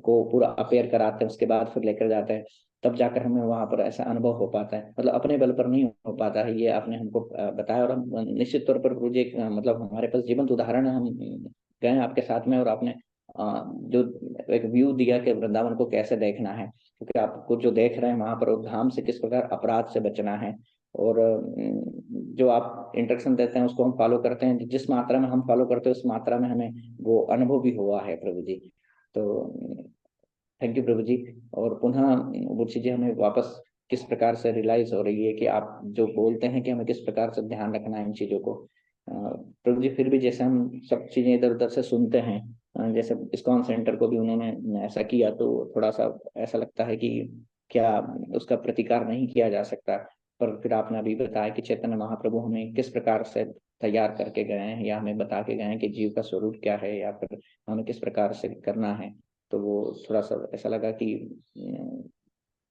को पूरा अपेयर कराते हैं, उसके बाद फिर लेकर जाते हैं, तब जाकर हमें वहां पर ऐसा अनुभव हो पाता है. मतलब अपने बल पर नहीं हो पाता है, ये आपने हमको बताया. और हम निश्चित तौर पर मुझे मतलब हमारे पास जीवंत उदाहरण है, हम गए आपके साथ में और आपने जो एक व्यू दिया कि वृंदावन को कैसे देखना है, क्योंकि आपको जो देख रहे हैं वहां पर धाम से किस प्रकार अपराध से बचना है. और जो आप इंस्ट्रक्शन देते हैं उसको हम फॉलो करते हैं, जिस मात्रा में हम फॉलो करते हैं उस मात्रा में हमें वो अनुभव भी हुआ है प्रभु जी. तो थैंक यू प्रभु जी. और पुनः वो चीजें हमें वापस किस प्रकार से रियलाइज हो रही है कि आप जो बोलते हैं कि हमें किस प्रकार से ध्यान रखना है इन चीजों को. प्रभु जी फिर भी जैसे हम सब चीजें इधर उधर से सुनते हैं, जैसे इस्कॉन सेंटर को भी उन्होंने ऐसा किया, तो थोड़ा सा ऐसा लगता है कि क्या उसका प्रतिकार नहीं किया जा सकता. पर फिर आपने अभी बताया कि चैतन्य महाप्रभु हमें किस प्रकार से तैयार करके गए हैं या हमें बता के गए हैं कि जीव का स्वरूप क्या है या फिर हमें किस प्रकार से करना है. तो वो थोड़ा सा ऐसा लगा कि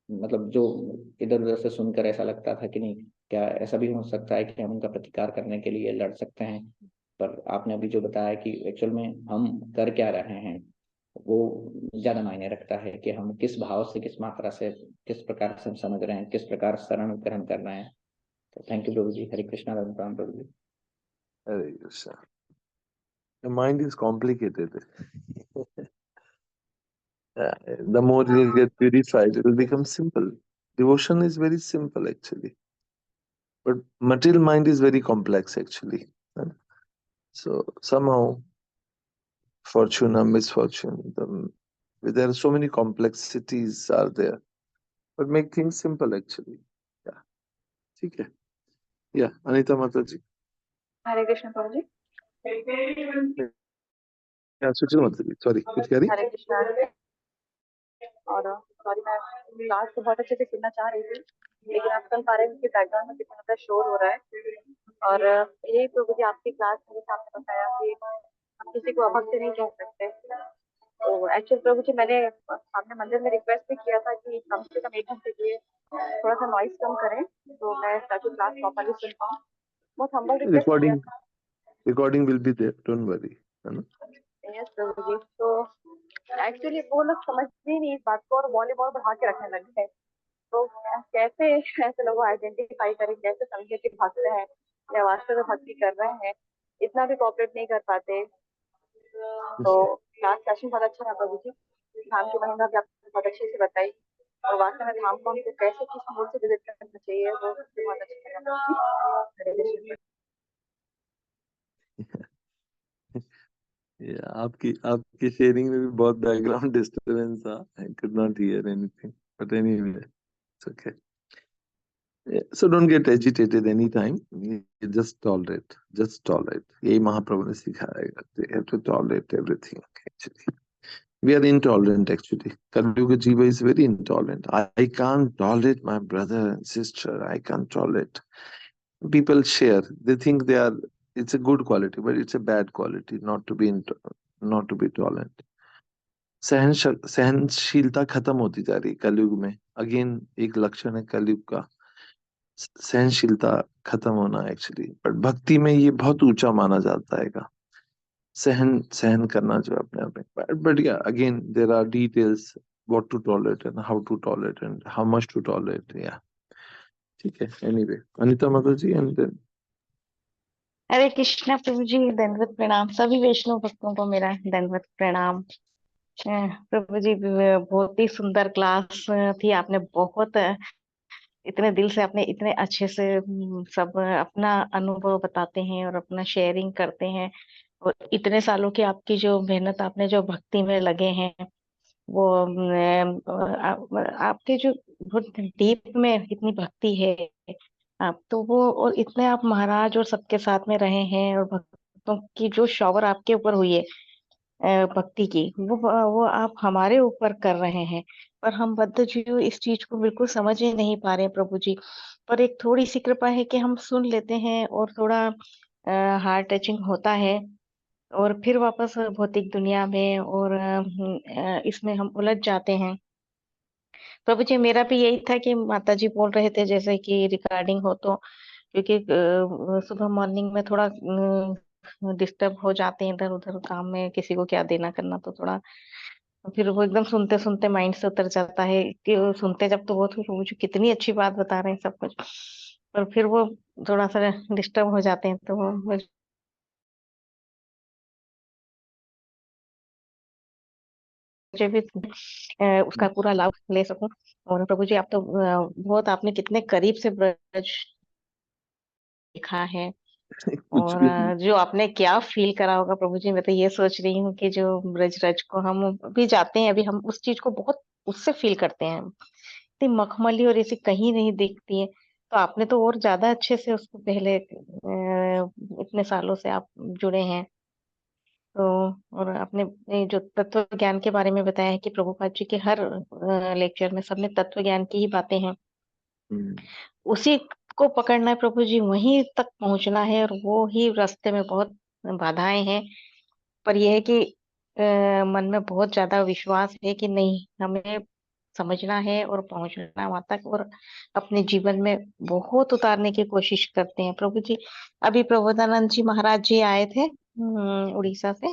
मतलब जो इधर उधर से सुनकर ऐसा लगता था कि नहीं, क्या ऐसा भी हो सकता है कि हम उनका प्रतिकार करने के लिए लड़ सकते हैं. पर आपने अभी जो बताया कि एक्चुअल में हम कर क्या रहे हैं वो ज्यादा मायने रखता है, कि हम किस भाव से, किस मात्रा से, किस प्रकार से हम समझ रहे हैं, किस प्रकार शरण ग्रहण कर रहे हैं. तो thank you Prabhu ji. Hare Krishna. Ram Prabhu ji. Hare Krishna. The mind is complicated. The more it will get purified, it will become simple. Devotion is very simple actually, but material mind is very complex actually. So somehow, fortune or misfortune, there are so many complexities are there, but make things simple actually. Yeah, ठीक है. Yeah, Anita Mataji. हरे कृष्ण प्रभु जी. Yeah, Suchil Mataji. Sorry, कुछ कह रही? हरे कृष्ण. और sorry, मैं class को बहुत अच्छे से सुनना चाह रही थी, लेकिन आप सुन पा रहे हैं कि बैकग्राउंड में कितना ज्यादा शोर हो रहा है. और यही प्रभु जी आपकी क्लास में आपने बताया कि हम किसी को अभक्त नहीं कह सकते. तो एक्चुअल प्रभु जी मैंने सामने मंदिर में रिक्वेस्ट भी किया था कि कम से कम 1 घंटे के लिए थोड़ा सा नॉइस कम करें, तो मैं ताकि क्लास प्रॉपर्ली सुन पाऊँ. बहुत हम्बल रिक्वेस्ट किया Recording था. Recording will be there, don't worry, है ना? यस प्रभु जी। तो एक्चुअली वो लोग समझते ही नहीं इस बात को और वॉलीबॉल बढ़ा के रखने लग गए। तो कैसे ऐसे लोगों को आइडेंटिफाई करें, कैसे समझे कि भक्त हैं या वास्तव में भक्ति कर रहे हैं, इतना भी कोऑपरेट नहीं कर पाते। तो क्लास सेशन बहुत अच्छा रहा प्रभु जी। धाम की महिमा भी आपने बहुत अच्छे से बताई और वास्तव में धाम को हमको कैसे किस मोड से विजिट करना चाहिए वो भी बहुत अच्छा लगा प्रभु जी। हरे कृष्ण। आपकी शेयरिंग में भी बहुत बैकग्राउंड डिस्टरबेंस था, I could not hear anything, but anyway it's okay. So don't get agitated anytime. You just tolerate. Just tolerate. यही महाप्रभु ने सिखाया है. You have to tolerate everything. Actually, we are intolerant. Actually, Kaliyuga Jiva is very intolerant. I can't tolerate my brother and sister. I can't tolerate. People share. They think they are. It's a good quality, but it's a bad quality. Not to be tolerant. सहनशीलता खत्म होती जा रही है कलयुग में. Again एक लक्षण है कलयुग का, सहनशीलता खत्म होना एक्चुअली. बट भक्ति में ये बहुत ऊंचा माना जाता है का सहन करना जो अपने आप में. बट या again there are details what to tolerate and how to tolerate and how much to tolerate. या ठीक है. Anyway Anita Mata ji and then Hare Krishna Prabhu ji, दंडवत प्रणाम। सभी वैष्णव भक्तों को मेरा दंडवत प्रणाम। प्रभु जी बहुत ही सुंदर क्लास थी। आपने बहुत इतने दिल से आपने इतने अच्छे से सब अपना अनुभव बताते हैं और अपना शेयरिंग करते हैं। और इतने सालों की आपकी जो मेहनत, आपने जो भक्ति में लगे हैं वो आपके जो बहुत डीप में इतनी भक्ति है आप तो वो, और इतने आप महाराज और सबके साथ में रहे हैं और भक्तों की जो शॉवर आपके ऊपर हुई है भक्ति की, वो आप हमारे ऊपर कर रहे हैं। पर हम बद्ध जीव इस चीज को बिल्कुल समझ ही नहीं पा रहे हैं प्रभु जी। पर एक थोड़ी सी कृपा है कि हम सुन लेते हैं और थोड़ा हार्ट टचिंग होता है और फिर वापस भौतिक दुनिया में और इसमें हम उलझ जाते हैं। प्रभु जी मेरा भी यही था कि माता जी बोल रहे थे जैसे कि रिकॉर्डिंग हो तो, क्योंकि सुबह मॉर्निंग में थोड़ा डिस्टर्ब हो जाते हैं इधर उधर काम में, किसी को क्या देना करना, तो थोड़ा फिर वो एकदम सुनते सुनते माइंड से उतर जाता है कि वो सुनते जब तो बहुत मुझे कितनी अच्छी बात बता रहे हैं सब कुछ, पर फिर वो थोड़ा सा डिस्टर्ब हो जाते हैं तो वो मुझे भी उसका पूरा लाभ ले सकूं। और प्रभु जी आप तो बहुत आपने कितने करीब से ब्रज देखा है कुछ और भी नहीं. जो आपने क्या फील करा होगा प्रभु जी। मैं तो ये सोच रही हूँ कि जो ब्रज रज को हम अभी जाते हैं, अभी हम उस चीज को बहुत उससे फील करते हैं। इतनी मखमली और ऐसी कहीं नहीं दिखती है, तो आपने तो और ज्यादा अच्छे से उसको पहले इतने सालों से आप जुड़े हैं तो। और आपने ये जो तत्व ज्ञान के बारे में बताया है कि प्रभुपाद जी के हर लेक्चर में सबने तत्व ज्ञान की ही बातें हैं, उसी को पकड़ना है प्रभु जी, वहीं तक पहुंचना है। और वो ही रास्ते में बहुत बाधाएं हैं, पर यह है कि मन में बहुत ज्यादा विश्वास है कि नहीं, हमें समझना है और पहुंचना वहां तक, और अपने जीवन में बहुत उतारने की कोशिश करते हैं प्रभु जी। अभी प्रबोधानंद जी महाराज जी आए थे उड़ीसा से,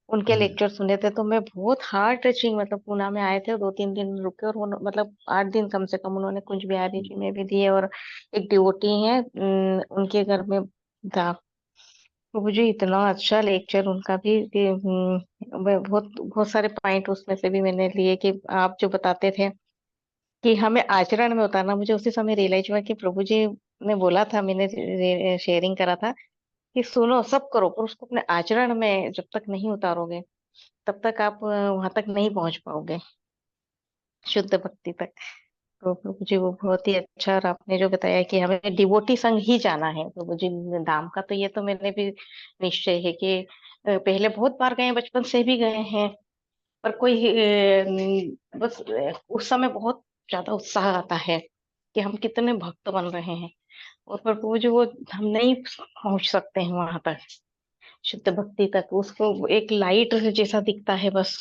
उनके लेक्चर सुने थे तो मैं बहुत हार्ट टचिंग, मतलब पूना में आए थे, 2-3 दिन रुके और वो मतलब 8 दिन कम से कम उन्होंने कुंज बिहारी जी में भी दिए। और एक डिवोटी है उनके घर में था। तो मुझे इतना अच्छा लेक्चर उनका भी कि मैं बहुत बहुत सारे पॉइंट उसमें से भी मैंने लिए कि आप जो बताते थे कि हमें आचरण में उतारना। मुझे उसी समय रियलाइज हुआ कि प्रभु जी ने बोला था, मैंने शेयरिंग करा था कि सुनो सब करो, पर उसको अपने आचरण में जब तक नहीं उतारोगे तब तक आप वहां तक नहीं पहुंच पाओगे, शुद्ध भक्ति तक। तो प्रभु जी वो बहुत ही अच्छा। और आपने जो बताया कि हमें डिवोटी संग ही जाना है प्रभु जी धाम का, तो ये तो मैंने भी निश्चय है कि पहले बहुत बार गए हैं, बचपन से भी गए हैं, पर कोई बस उस समय बहुत ज्यादा उत्साह आता है कि हम कितने भक्त बन रहे हैं, और पर प्रभु जी वो हम नहीं पहुंच सकते हैं वहां तक शुद्ध भक्ति तक। उसको एक लाइट जैसा दिखता है, बस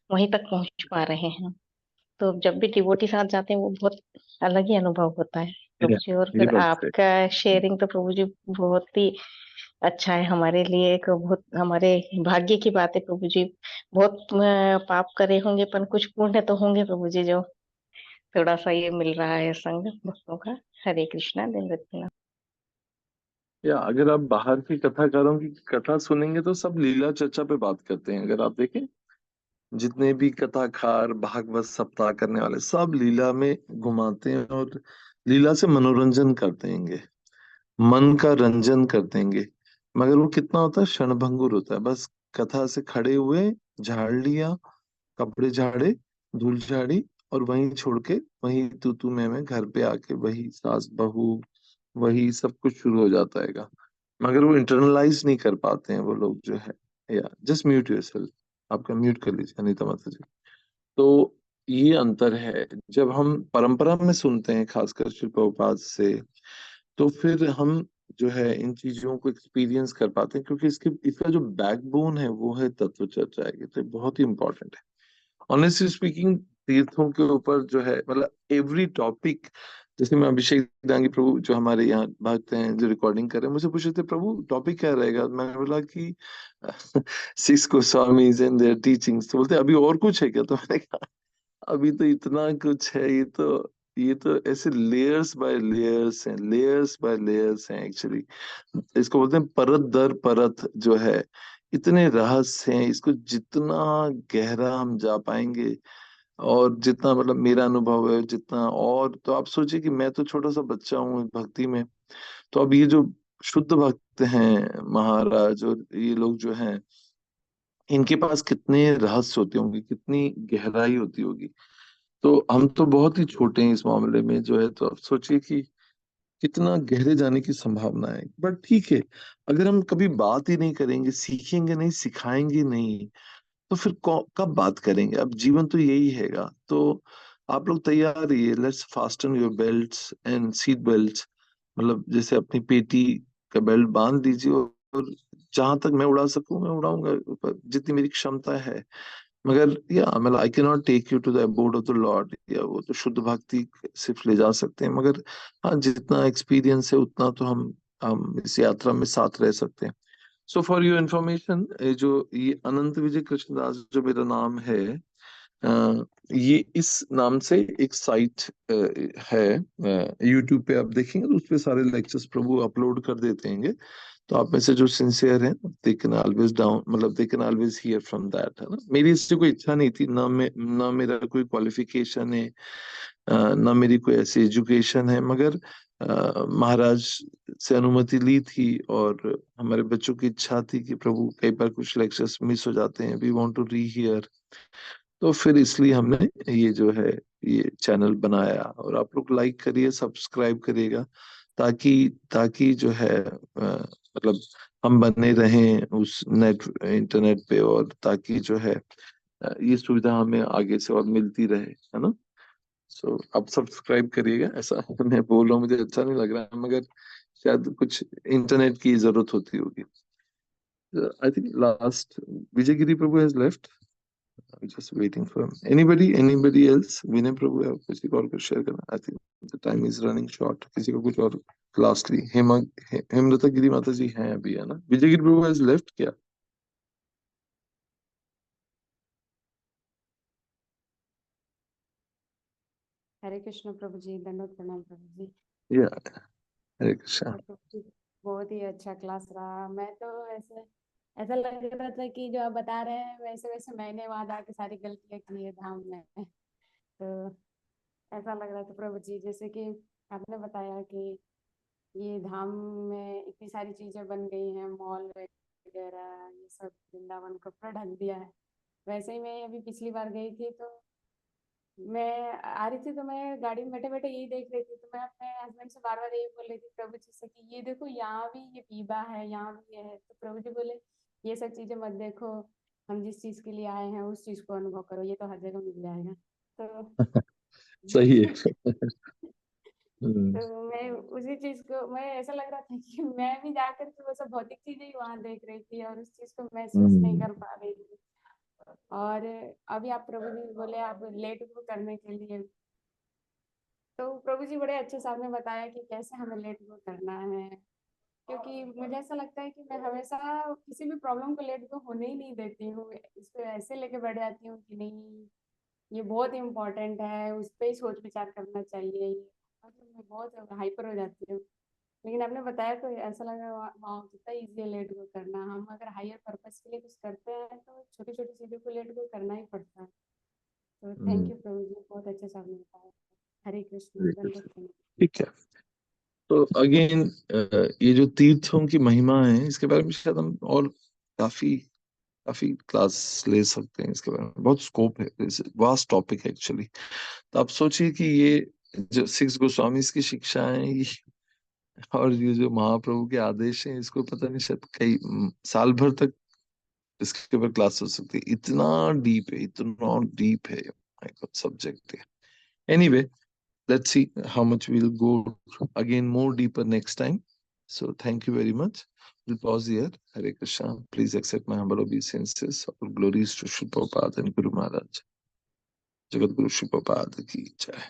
वहीं तक पहुंच पा रहे हैं। तो जब भी डिवोटी साथ जाते हैं वो बहुत अलग ही अनुभव होता है प्रभु जी। और ये फिर बात है. आपका शेयरिंग तो प्रभु जी बहुत ही अच्छा है हमारे लिए, एक बहुत हमारे भाग्य की बात है प्रभु जी। बहुत पाप करे होंगे पर कुछ पुण्य तो होंगे प्रभु जी, जो थोड़ा सा ये मिल रहा है संग भक्तों का। हरे कृष्णा, दिन रत्ना। या अगर आप बाहर के कथाकारों की कथा सुनेंगे तो सब लीला चर्चा पे बात करते हैं। अगर आप देखें, जितने भी कथाकार भागवत सप्ताह करने वाले सब लीला में घुमाते हैं और लीला से मनोरंजन करते हैं, मन का रंजन करते हैं। मगर वो कितना होता है, क्षणभंगुर होता है। बस कथा से खड़े हुए, झाड़ लिया, कपड़े झाड़े, धूल झाड़ी, और वहीं छोड़ के वहीं तू मैं घर पे आके वही सास बहू वही सब कुछ शुरू हो जाता है। मगर वो इंटरनलाइज नहीं कर पाते हैं वो लोग जो है। या जस्ट म्यूट योरसेल्फ, आपका म्यूट कर लीजिए अनीता माता जी। तो ये अंतर है। जब हम परंपरा में सुनते हैं, खासकर श्री प्रभुपाद से, तो फिर हम जो है इन चीजों को एक्सपीरियंस कर पाते हैं, क्योंकि इसका जो बैकबोन है वो है तत्व चर्चा है। तो ये बहुत ही इंपॉर्टेंट है। ऑनेस्टली स्पीकिंग, तीर्थों के ऊपर जो है, मतलब एवरी टॉपिक, जैसे मैं अभिषेक दांगी प्रभु जो हमारे यहाँ भक्त हैं जो रिकॉर्डिंग कर रहे हैं, मुझे पूछ रहे थे प्रभु टॉपिक क्या रहेगा। मैंने बोला कि six Goswamis and their teachings. तो बोलते अभी और कुछ है क्या। तो मैंने कहा अभी तो इतना कुछ है, ये तो ऐसे लेयर्स बाय लेयर्स हैं, लेयर्स बाय लेयर्स हैं एक्चुअली। इसको बोलते हैं परत दर परत जो है। इतने रहस्य हैं, इसको जितना गहरा हम जा पाएंगे, और जितना मतलब मेरा अनुभव है जितना, और तो आप सोचिए कि मैं तो छोटा सा बच्चा हूँ भक्ति में। तो अब ये जो शुद्ध भक्त हैं महाराज और ये लोग जो हैं, इनके पास कितने रहस्य होते होंगे, कितनी गहराई होती होगी। तो हम तो बहुत ही छोटे हैं इस मामले में जो है। तो आप सोचिए कि कितना गहरे जाने की संभावना है। बट ठीक है, अगर हम कभी बात ही नहीं करेंगे, सीखेंगे नहीं, सिखाएंगे नहीं, तो फिर कब बात करेंगे। अब जीवन तो यही हैगा। तो आप लोग तैयार रहिए। Let's fasten your belts and seat belts. मतलब जैसे अपनी पेटी का बेल्ट बांध लीजिए, और जहां तक मैं उड़ा सकूं मैं उड़ाऊंगा, जितनी मेरी क्षमता है। मगर या मतलब I can not take you to the abode of the lord, या वो तो शुद्ध भक्ति सिर्फ ले जा सकते हैं। मगर हाँ, जितना एक्सपीरियंस है उतना तो हम इस यात्रा में साथ रह सकते हैं। सो फॉर योर इंफॉर्मेशन, ये अनंत विजय कृष्णदास जो मेरा नाम है, ये इस नाम से एक साइट है। यूट्यूब पे आप देखेंगे तो उस पे सारे लेक्चर्स प्रभु अपलोड कर देते हैं। तो आप में से जो सिंसियर हैं, दे कैन ऑलवेज डाउन, मतलब they can always here from that, है ना। मेरी इससे कोई इच्छा नहीं थी, ना मेरा कोई क्वालिफिकेशन है, ना मेरी कोई ऐसी एजुकेशन है। मगर महाराज से अनुमति ली थी, और हमारे बच्चों की इच्छा थी कि प्रभु कई बार कुछ लेक्चर्स मिस हो जाते हैं, we want to rehear. तो फिर इसलिए हमने ये जो है ये चैनल बनाया। और आप लोग लाइक करिए, सब्सक्राइब करिएगा, ताकि ताकि जो है मतलब हम बने रहें उस इंटरनेट पे, और ताकि जो है ये सुविधा हमें आगे से और मिलती रहे, है ना। सो आप सब्सक्राइब करिएगा। ऐसा मैं बोल रहा हूँ, मुझे अच्छा नहीं लग रहा है, मगर शायद कुछ इंटरनेट की जरूरत होती होगी। I think last Vijay Giri Prabhu has left. I'm just waiting for him. Anybody else? विनय प्रभु है, किसी को और कुछ शेयर करना? I think the time is running short. किसी को कुछ और लास्टली हेमलता गिरी माता जी हैं अभी, है ना। विजय गिरी प्रभु हैज लेफ्ट क्या? हरे कृष्ण प्रभु जी, दंडवत प्रणाम प्रभु जी। या हरे कृष्णा। और प्रभु जी, बहुत ही अच्छा क्लास रहा। मैं तो ऐसे ऐसा लग रहा था कि जो आप बता रहे हैं वैसे वैसे मैंने वहां जाके सारी गलतियां की है धाम में। तो ऐसा लग रहा था प्रभु जी, जैसे कि आपने बताया कि ये धाम में इतनी सारी चीजें बन गई हैं, मॉल वगैरह ये सब वृंदावन को पूरा ढक दिया है। वैसे ही मैं अभी पिछली बार गई थी, तो मैं आ रही थी, तो मैं गाड़ी में बैठे बैठे यही देख रही थी। तो मैं अपने हस्बैंड से बार बार यही बोल रही थी प्रभु जी से कि ये देखो यहाँ भी ये पीबा है, यहाँ भी ये है। तो प्रभु जी बोले ये सब चीजें मत देखो, हम जिस चीज के लिए आए हैं उस चीज को अनुभव करो, ये तो हर जगह मिल जाएगा। तो सही है। हम्म, तो मैं उसी चीज को, मैं ऐसा लग रहा था कि मैं भी जाकर के वो सब भौतिक चीजें ही वहां देख रही थी और उस चीज को महसूस नहीं कर पा रही थी। और अभी आप प्रभु जी बोले आप लेट गो करने के लिए, तो प्रभु जी बड़े अच्छे से आपने बताया कि कैसे हमें लेट गो करना है। क्योंकि मुझे ऐसा लगता है कि मैं हमेशा किसी भी प्रॉब्लम को लेट गो होने ही नहीं देती हूँ, इसको ऐसे लेके बैठ जाती हूँ कि नहीं ये बहुत इम्पोर्टेंट है, उस पर ही सोच विचार करना चाहिए, मतलब मैं बहुत हाइपर हो जाती हूँ। लेकिन आपने बताया तो ऐसा लगा वाह कितना इजी है लेट गो करना। हम अगर हायर पर्पस के लिए कुछ करते हैं तो छोटी छोटी चीजों को लेट गो करना ही पड़ता है। तो थैंक यू प्रभु जी, बहुत अच्छे से आपने बताया। हरे कृष्ण, दंडवत प्रणाम। ठीक है। तो अगेन ये जो तीर्थों की महिमा है इसके बारे में शायद हम और काफी काफी क्लास ले सकते हैं। इसके बारे में बहुत स्कोप है, वास्ट टॉपिक है एक्चुअली। तो आप सोचिए कि ये जो 6 गोस्वामी की शिक्षाएं ये और ये जो महाप्रभु के आदेश हैं, इसको पता नहीं शायद कई साल भर तक इसके ऊपर क्लास हो सकती है। इतना डीप है, इतना डीप है सब्जेक्ट है। Anyway, let's see how much we'll go again more deeper next time. So thank you very much. We'll pause here. Hare Krishna. Please accept my humble obeisances. All glories to Shri Prabhupada and Guru Maharaj. Jagat Guru Shri Prabhupada ki jai.